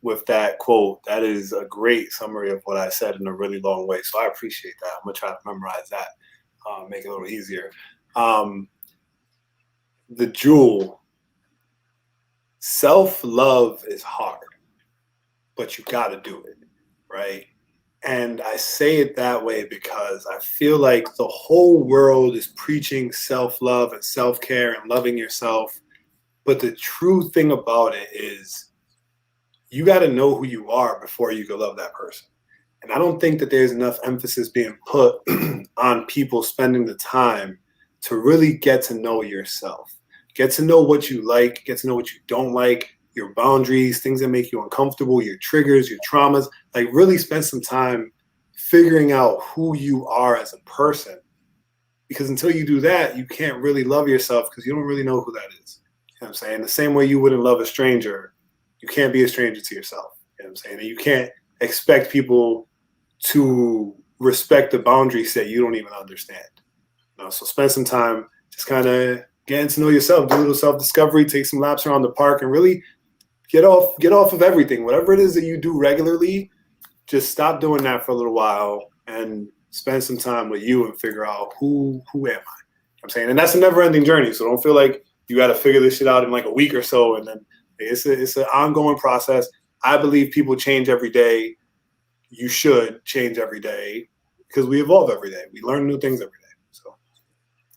with that quote. That is a great summary of what I said in a really long way. So I appreciate that. I'm going to try to memorize that, make it a little easier. The jewel, self-love is hard, but you got to do it, right? And I say it that way because I feel like the whole world is preaching self-love and self-care and loving yourself. But the true thing about it is, you got to know who you are before you can love that person. And I don't think that there's enough emphasis being put on people spending the time to really get to know yourself. Get to know what you like, get to know what you don't like, your boundaries, things that make you uncomfortable, your triggers, your traumas. Like, really spend some time figuring out who you are as a person. Because until you do that, you can't really love yourself, because you don't really know who that is. You know what I'm saying? The same way you wouldn't love a stranger, you can't be a stranger to yourself. You know what I'm saying? And you can't expect people to respect the boundaries that you don't even understand. You know, so spend some time just kind of getting to know yourself, do a little self-discovery, take some laps around the park, and really get off of everything. Whatever it is that you do regularly, just stop doing that for a little while and spend some time with you and figure out who am I. I'm saying, and that's a never ending journey. So don't feel like you got to figure this shit out in like a week or so. And then it's an ongoing process. I believe people change every day. You should change every day because we evolve every day. We learn new things every day. So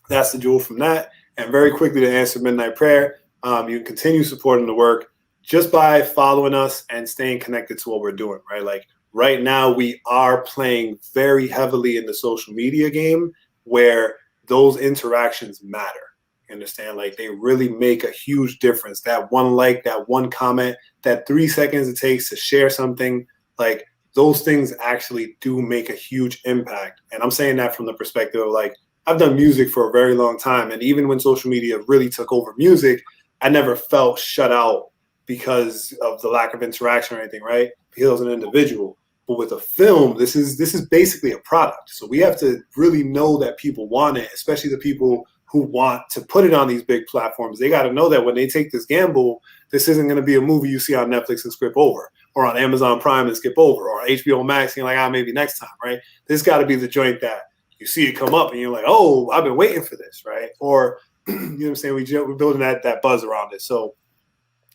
that's the jewel from that. And very quickly to answer Midnight Prayer, you can continue supporting the work just by following us and staying connected to what we're doing, right? Like right now we are playing very heavily in the social media game where those interactions matter. You understand? Like they really make a huge difference. That one like, that one comment, that 3 seconds it takes to share something, like those things actually do make a huge impact. And I'm saying that from the perspective of like, I've done music for a very long time. And even when social media really took over music, I never felt shut out because of the lack of interaction or anything, right? Because I was an individual. But with a film, this is basically a product. So we have to really know that people want it, especially the people who want to put it on these big platforms. They got to know that when they take this gamble, this isn't going to be a movie you see on Netflix and skip over, or on Amazon Prime and skip over, or on HBO Max and you're like, maybe next time, right? This got to be the joint that you see it come up and you're like, oh, I've been waiting for this, right? Or, you know what I'm saying? We're building that buzz around it. So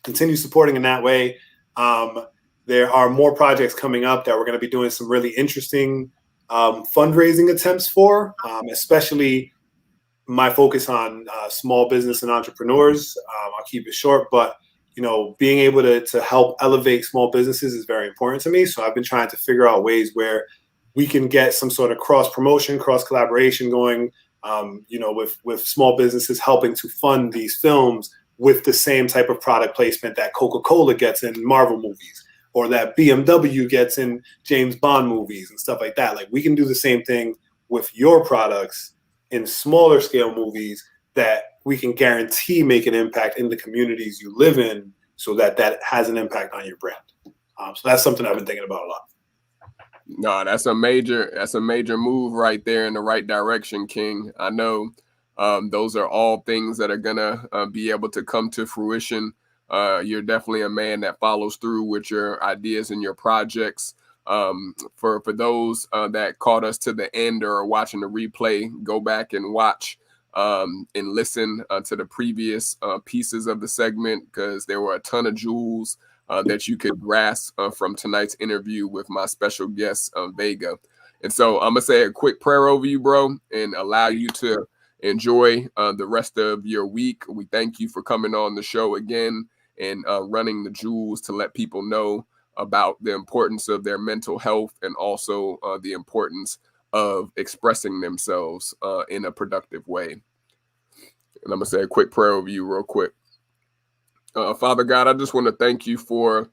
continue supporting in that way. There are more projects coming up that we're going to be doing some really interesting fundraising attempts for, especially my focus on small business and entrepreneurs. I'll keep it short, but being able to help elevate small businesses is very important to me. So I've been trying to figure out ways where we can get some sort of cross promotion, cross collaboration going, with small businesses helping to fund these films with the same type of product placement that Coca-Cola gets in Marvel movies, or that BMW gets in James Bond movies and stuff like that. Like we can do the same thing with your products in smaller scale movies that we can guarantee make an impact in the communities you live in, so that has an impact on your brand. So that's something I've been thinking about a lot. No, that's a major move right there in the right direction, King. I know those are all things that are gonna be able to come to fruition. You're definitely a man that follows through with your ideas and your projects. For those that caught us to the end or are watching the replay, go back and watch and listen to the previous pieces of the segment, because there were a ton of jewels that you could grasp from tonight's interview with my special guest, Vega. And so I'm going to say a quick prayer over you, bro, and allow you to enjoy the rest of your week. We thank you for coming on the show again and running the jewels to let people know about the importance of their mental health and also the importance of expressing themselves in a productive way. And I'm going to say a quick prayer over you real quick. Father God, I just want to thank you for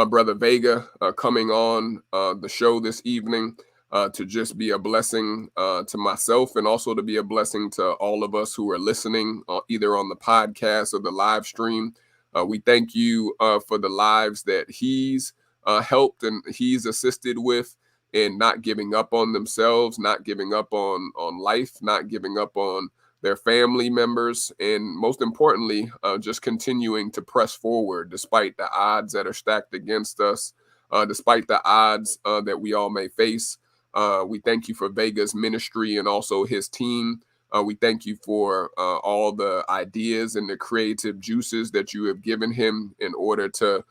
Brother Vega coming on the show this evening to just be a blessing to myself and also to be a blessing to all of us who are listening either on the podcast or the live stream. We thank you for the lives that he's helped and he's assisted with in not giving up on themselves, not giving up on life, not giving up on their family members, and most importantly, just continuing to press forward despite the odds that are stacked against us, despite the odds that we all may face. We thank you for Vega's ministry and also his team. We thank you for all the ideas and the creative juices that you have given him in order to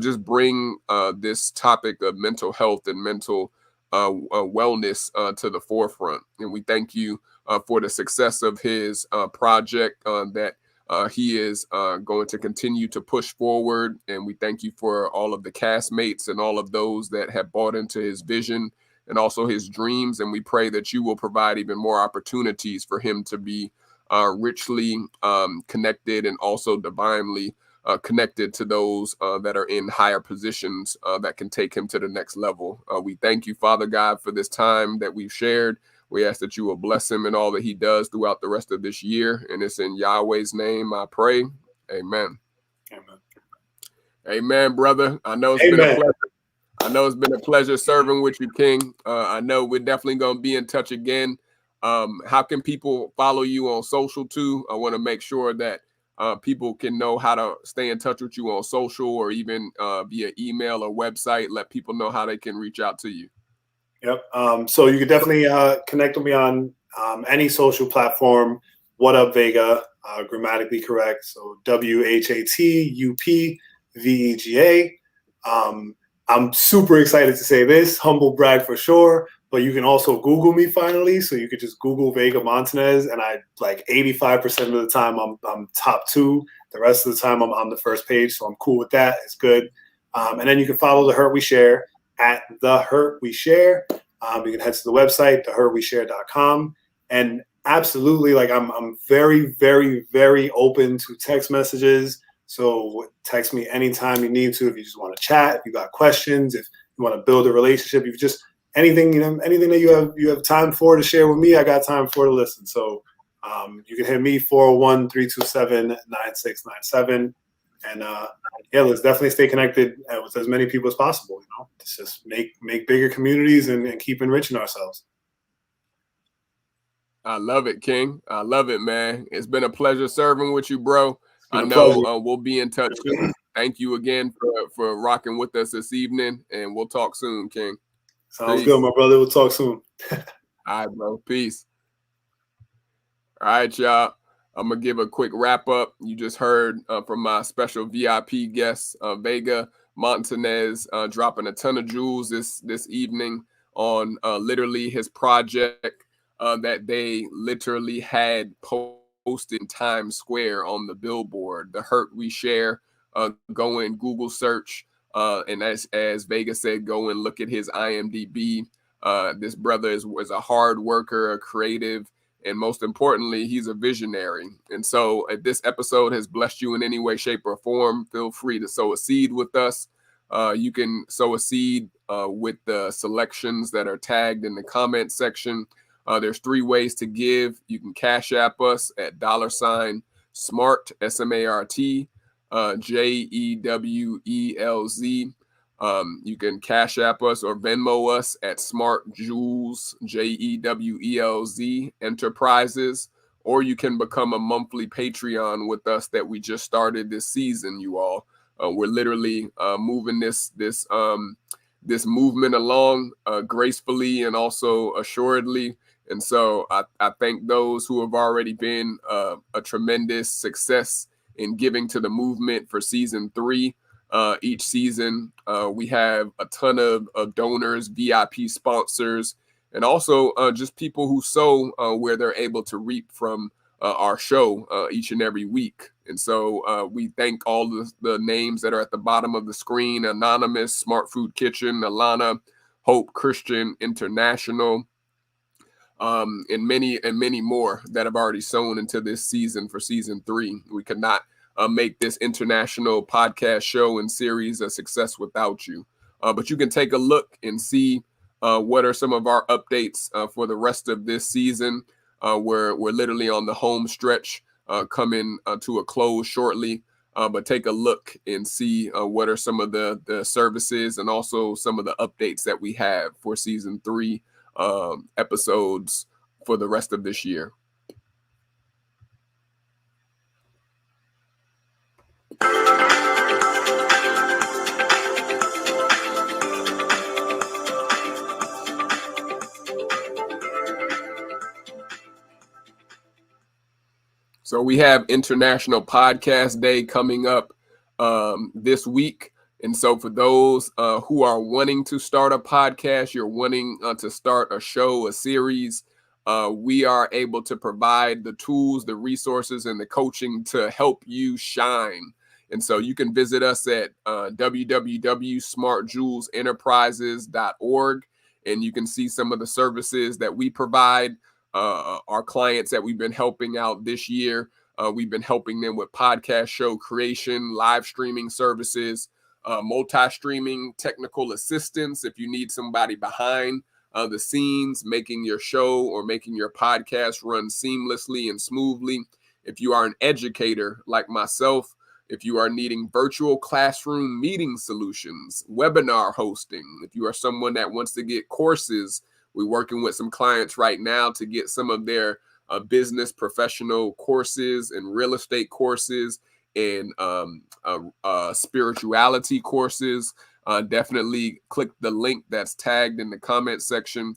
just bring this topic of mental health and mental wellness to the forefront. And we thank you for the success of his project that he is going to continue to push forward. And we thank you for all of the castmates and all of those that have bought into his vision and also his dreams. And we pray that you will provide even more opportunities for him to be richly connected and also divinely connected to those that are in higher positions that can take him to the next level. We thank you, Father God, for this time that we've shared. We ask that you will bless him in all that he does throughout the rest of this year. And it's in Yahweh's name I pray. Amen. Amen. Amen, brother. I know it's been a pleasure. I know it's been a pleasure serving with you, King. I know we're definitely going to be in touch again. How can people follow you on social too? I want to make sure that people can know how to stay in touch with you on social or even via email or website. Let people know how they can reach out to you. Yep. So you can definitely connect with me on any social platform. What up, Vega? Grammatically correct. So WHATUPVEGA. I'm super excited to say this. Humble brag for sure. But you can also Google me finally. So you could just Google Vega Montanez, and I like 85% of the time I'm top 2. The rest of the time I'm on the first page. So I'm cool with that. It's good. And then you can follow The Hurt We Share at The Hurt We Share. You can head to the website, thehurtweshare.com. And absolutely, like I'm very, very, very open to text messages. So text me anytime you need to. If you just want to chat, if you got questions, if you want to build a relationship, if just anything, anything that you have time for to share with me, I got time for to listen. So you can hit me 401-327-9697. And let's definitely stay connected with as many people as possible. It's just make bigger communities and keep enriching ourselves. I love it, King. I love it, man. It's been a pleasure serving with you, bro. I know we'll be in touch. Thank you again for rocking with us this evening, and we'll talk soon, King. Sounds good, my brother. We'll talk soon. All right, bro. Peace. All right, y'all. I'm going to give a quick wrap up. You just heard from my special VIP guest, Vega Montanez, dropping a ton of jewels this evening on literally his project that they literally had posted in Times Square on the billboard. The Hurt We Share. Go in Google search. And as Vega said, go and look at his IMDb. This brother was a hard worker, a creative, and most importantly, he's a visionary. And so if this episode has blessed you in any way, shape, or form, feel free to sow a seed with us. You can sow a seed with the selections that are tagged in the comment section. There's 3 ways to give. You can Cash App us at $SMART, SMART, JEWELZ. You can Cash App us or Venmo us at Smart Jewels, JEWELZ Enterprises, or you can become a monthly Patreon with us that we just started this season, you all. We're literally moving this movement along gracefully and also assuredly. And so I thank those who have already been a tremendous success in giving to the movement for season 3. Each season, we have a ton of donors, VIP sponsors, and also just people who sow where they're able to reap from our show each and every week. And so we thank all the names that are at the bottom of the screen: Anonymous, Smart Food Kitchen, Alana, Hope Christian International, and many more that have already sown into this season for season 3. We could not make this international podcast show and series a success without you. But you can take a look and see what are some of our updates for the rest of this season. We're literally on the home stretch, coming to a close shortly. But take a look and see what are some of the services and also some of the updates that we have for season 3 episodes for the rest of this year. So we have International Podcast Day coming up this week. And so for those who are wanting to start a podcast, you're wanting to start a show, a series, we are able to provide the tools, the resources, and the coaching to help you shine. And so you can visit us at www.smartjewelsenterprises.org, and you can see some of the services that we provide. Our clients that we've been helping out this year. We've been helping them with podcast show creation, live streaming services, multi-streaming technical assistance. If you need somebody behind the scenes, making your show or making your podcast run seamlessly and smoothly. If you are an educator like myself, if you are needing virtual classroom meeting solutions, webinar hosting, if you are someone that wants to get courses, we're working with some clients right now to get some of their business professional courses and real estate courses and spirituality courses. Definitely click the link that's tagged in the comment section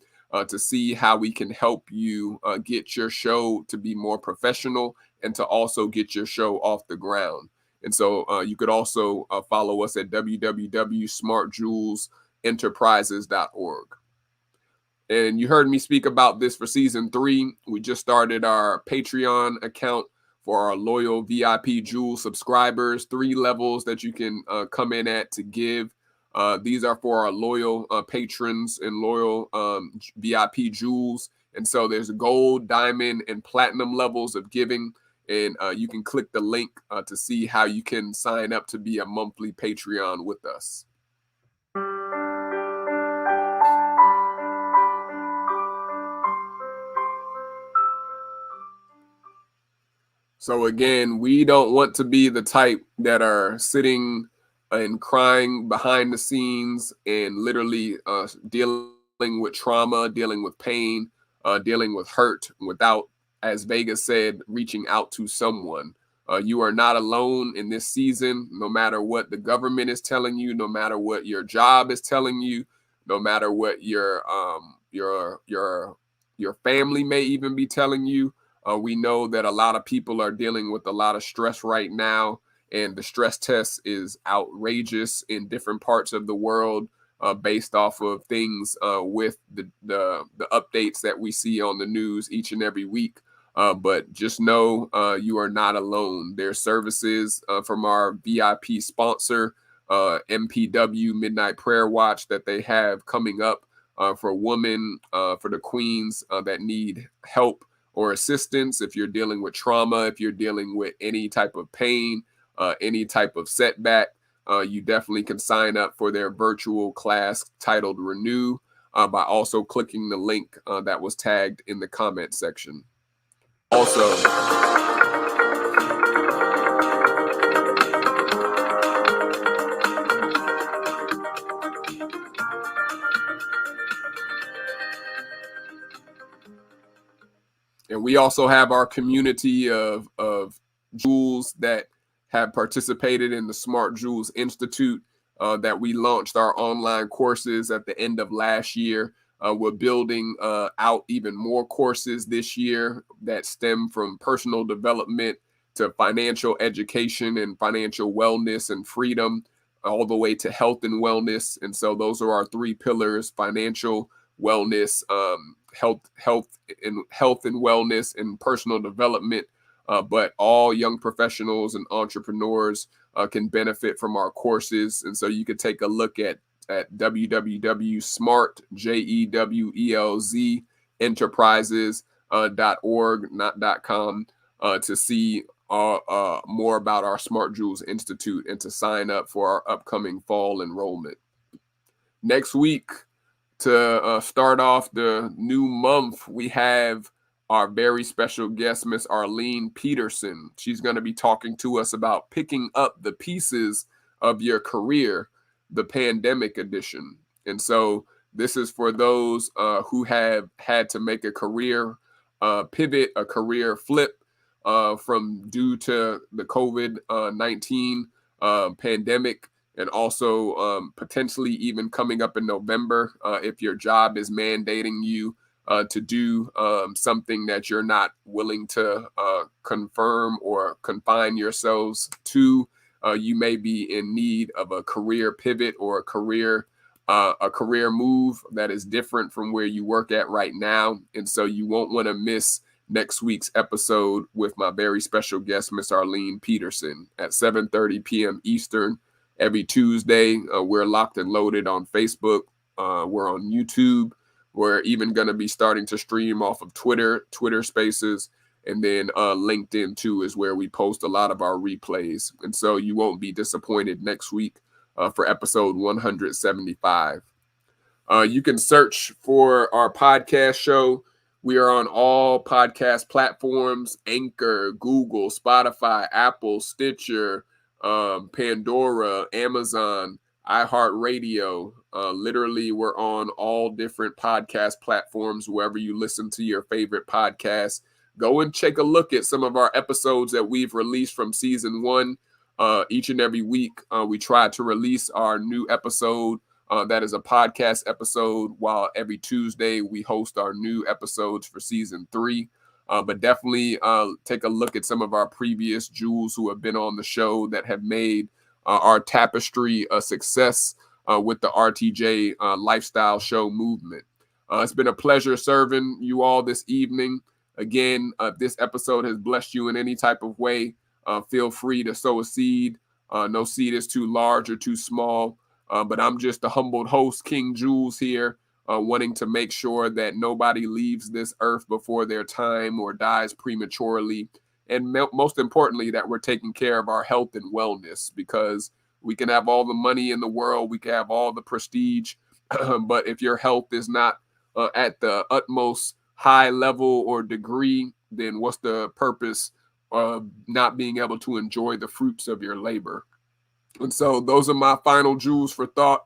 to see how we can help you get your show to be more professional and to also get your show off the ground. And so you could also follow us at www.smartjewelsenterprises.org. And you heard me speak about this for season 3. We just started our Patreon account for our loyal VIP Jewel subscribers, 3 levels that you can come in at to give. These are for our loyal patrons and loyal VIP Jewels. And so there's gold, diamond, and platinum levels of giving. And you can click the link to see how you can sign up to be a monthly Patreon with us. So again, we don't want to be the type that are sitting and crying behind the scenes and literally dealing with trauma, dealing with pain, dealing with hurt without, as Vega said, reaching out to someone. You are not alone in this season, no matter what the government is telling you, no matter what your job is telling you, no matter what your family may even be telling you. We know that a lot of people are dealing with a lot of stress right now, and the stress test is outrageous in different parts of the world based off of things with the updates that we see on the news each and every week. But just know you are not alone. There's services from our VIP sponsor, MPW Midnight Prayer Watch, that they have coming up for women, for the queens that need help or assistance. If you're dealing with trauma, if you're dealing with any type of pain, any type of setback, you definitely can sign up for their virtual class titled Renew by also clicking the link that was tagged in the comment section. Also, and we also have our community of jewels that have participated in the Smart Jewels Institute that we launched our online courses at the end of last year. We're building out even more courses this year that stem from personal development to financial education and financial wellness and freedom, all the way to health and wellness. And so those are our 3 pillars: financial wellness, health and wellness, and personal development. But all young professionals and entrepreneurs can benefit from our courses. And so you could take a look at www.smartjewelsenterprises.org, not .com, to see more about our Smart Jewels Institute and to sign up for our upcoming fall enrollment. Next week, to start off the new month, we have our very special guest, Miss Arlene Peterson. She's going to be talking to us about picking up the pieces of your career, the pandemic edition. And so this is for those who have had to make a career pivot, a career flip from due to the COVID-19 pandemic, and also potentially even coming up in November if your job is mandating you to do something that you're not willing to confirm or confine yourselves to. You may be in need of a career pivot or a career move that is different from where you work at right now. And so you won't want to miss next week's episode with my very special guest, Miss Arlene Peterson, at 7:30 p.m. Eastern every Tuesday. We're locked and loaded on Facebook. We're on YouTube. We're even going to be starting to stream off of Twitter Spaces, and then LinkedIn too is where we post a lot of our replays. And so you won't be disappointed next week for episode 175. You can search for our podcast show. We are on all podcast platforms: Anchor, Google, Spotify, Apple, Stitcher, Pandora, Amazon, iHeartRadio. Literally, we're on all different podcast platforms. Wherever you listen to your favorite podcast, go and take a look at some of our episodes that we've released from season 1. Each and every week, we try to release our new episode. That is a podcast episode, while every Tuesday we host our new episodes for season 3. But definitely take a look at some of our previous jewels who have been on the show that have made our tapestry a success with the RTJ lifestyle show movement. It's been a pleasure serving you all this evening. Again, if this episode has blessed you in any type of way, feel free to sow a seed. No seed is too large or too small. But I'm just a humbled host, King Jules here, wanting to make sure that nobody leaves this earth before their time or dies prematurely. And most importantly, that we're taking care of our health and wellness, because we can have all the money in the world, we can have all the prestige, but if your health is not at the utmost high level or degree, then what's the purpose of not being able to enjoy the fruits of your labor? And so those are my final jewels for thought.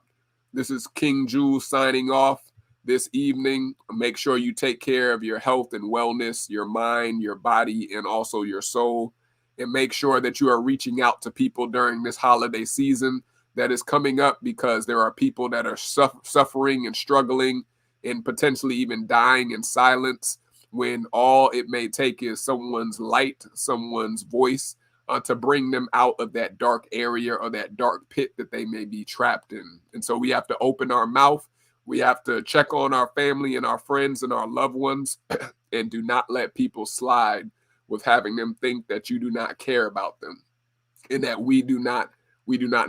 This is King Jules signing off this evening. Make sure you take care of your health and wellness, your mind, your body, and also your soul. And make sure that you are reaching out to people during this holiday season that is coming up, because there are people that are suffering and struggling and potentially even dying in silence, when all it may take is someone's light, someone's voice, to bring them out of that dark area or that dark pit that they may be trapped in. And so we have to open our mouth. We have to check on our family and our friends and our loved ones and do not let people slide with having them think that you do not care about them, and that we do not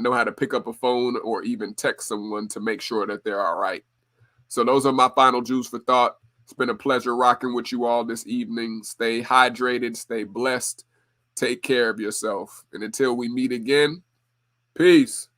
know how to pick up a phone or even text someone to make sure that they're all right. So those are my final jewels for thought. It's been a pleasure rocking with you all this evening. Stay hydrated, stay blessed. Take care of yourself. And until we meet again, peace.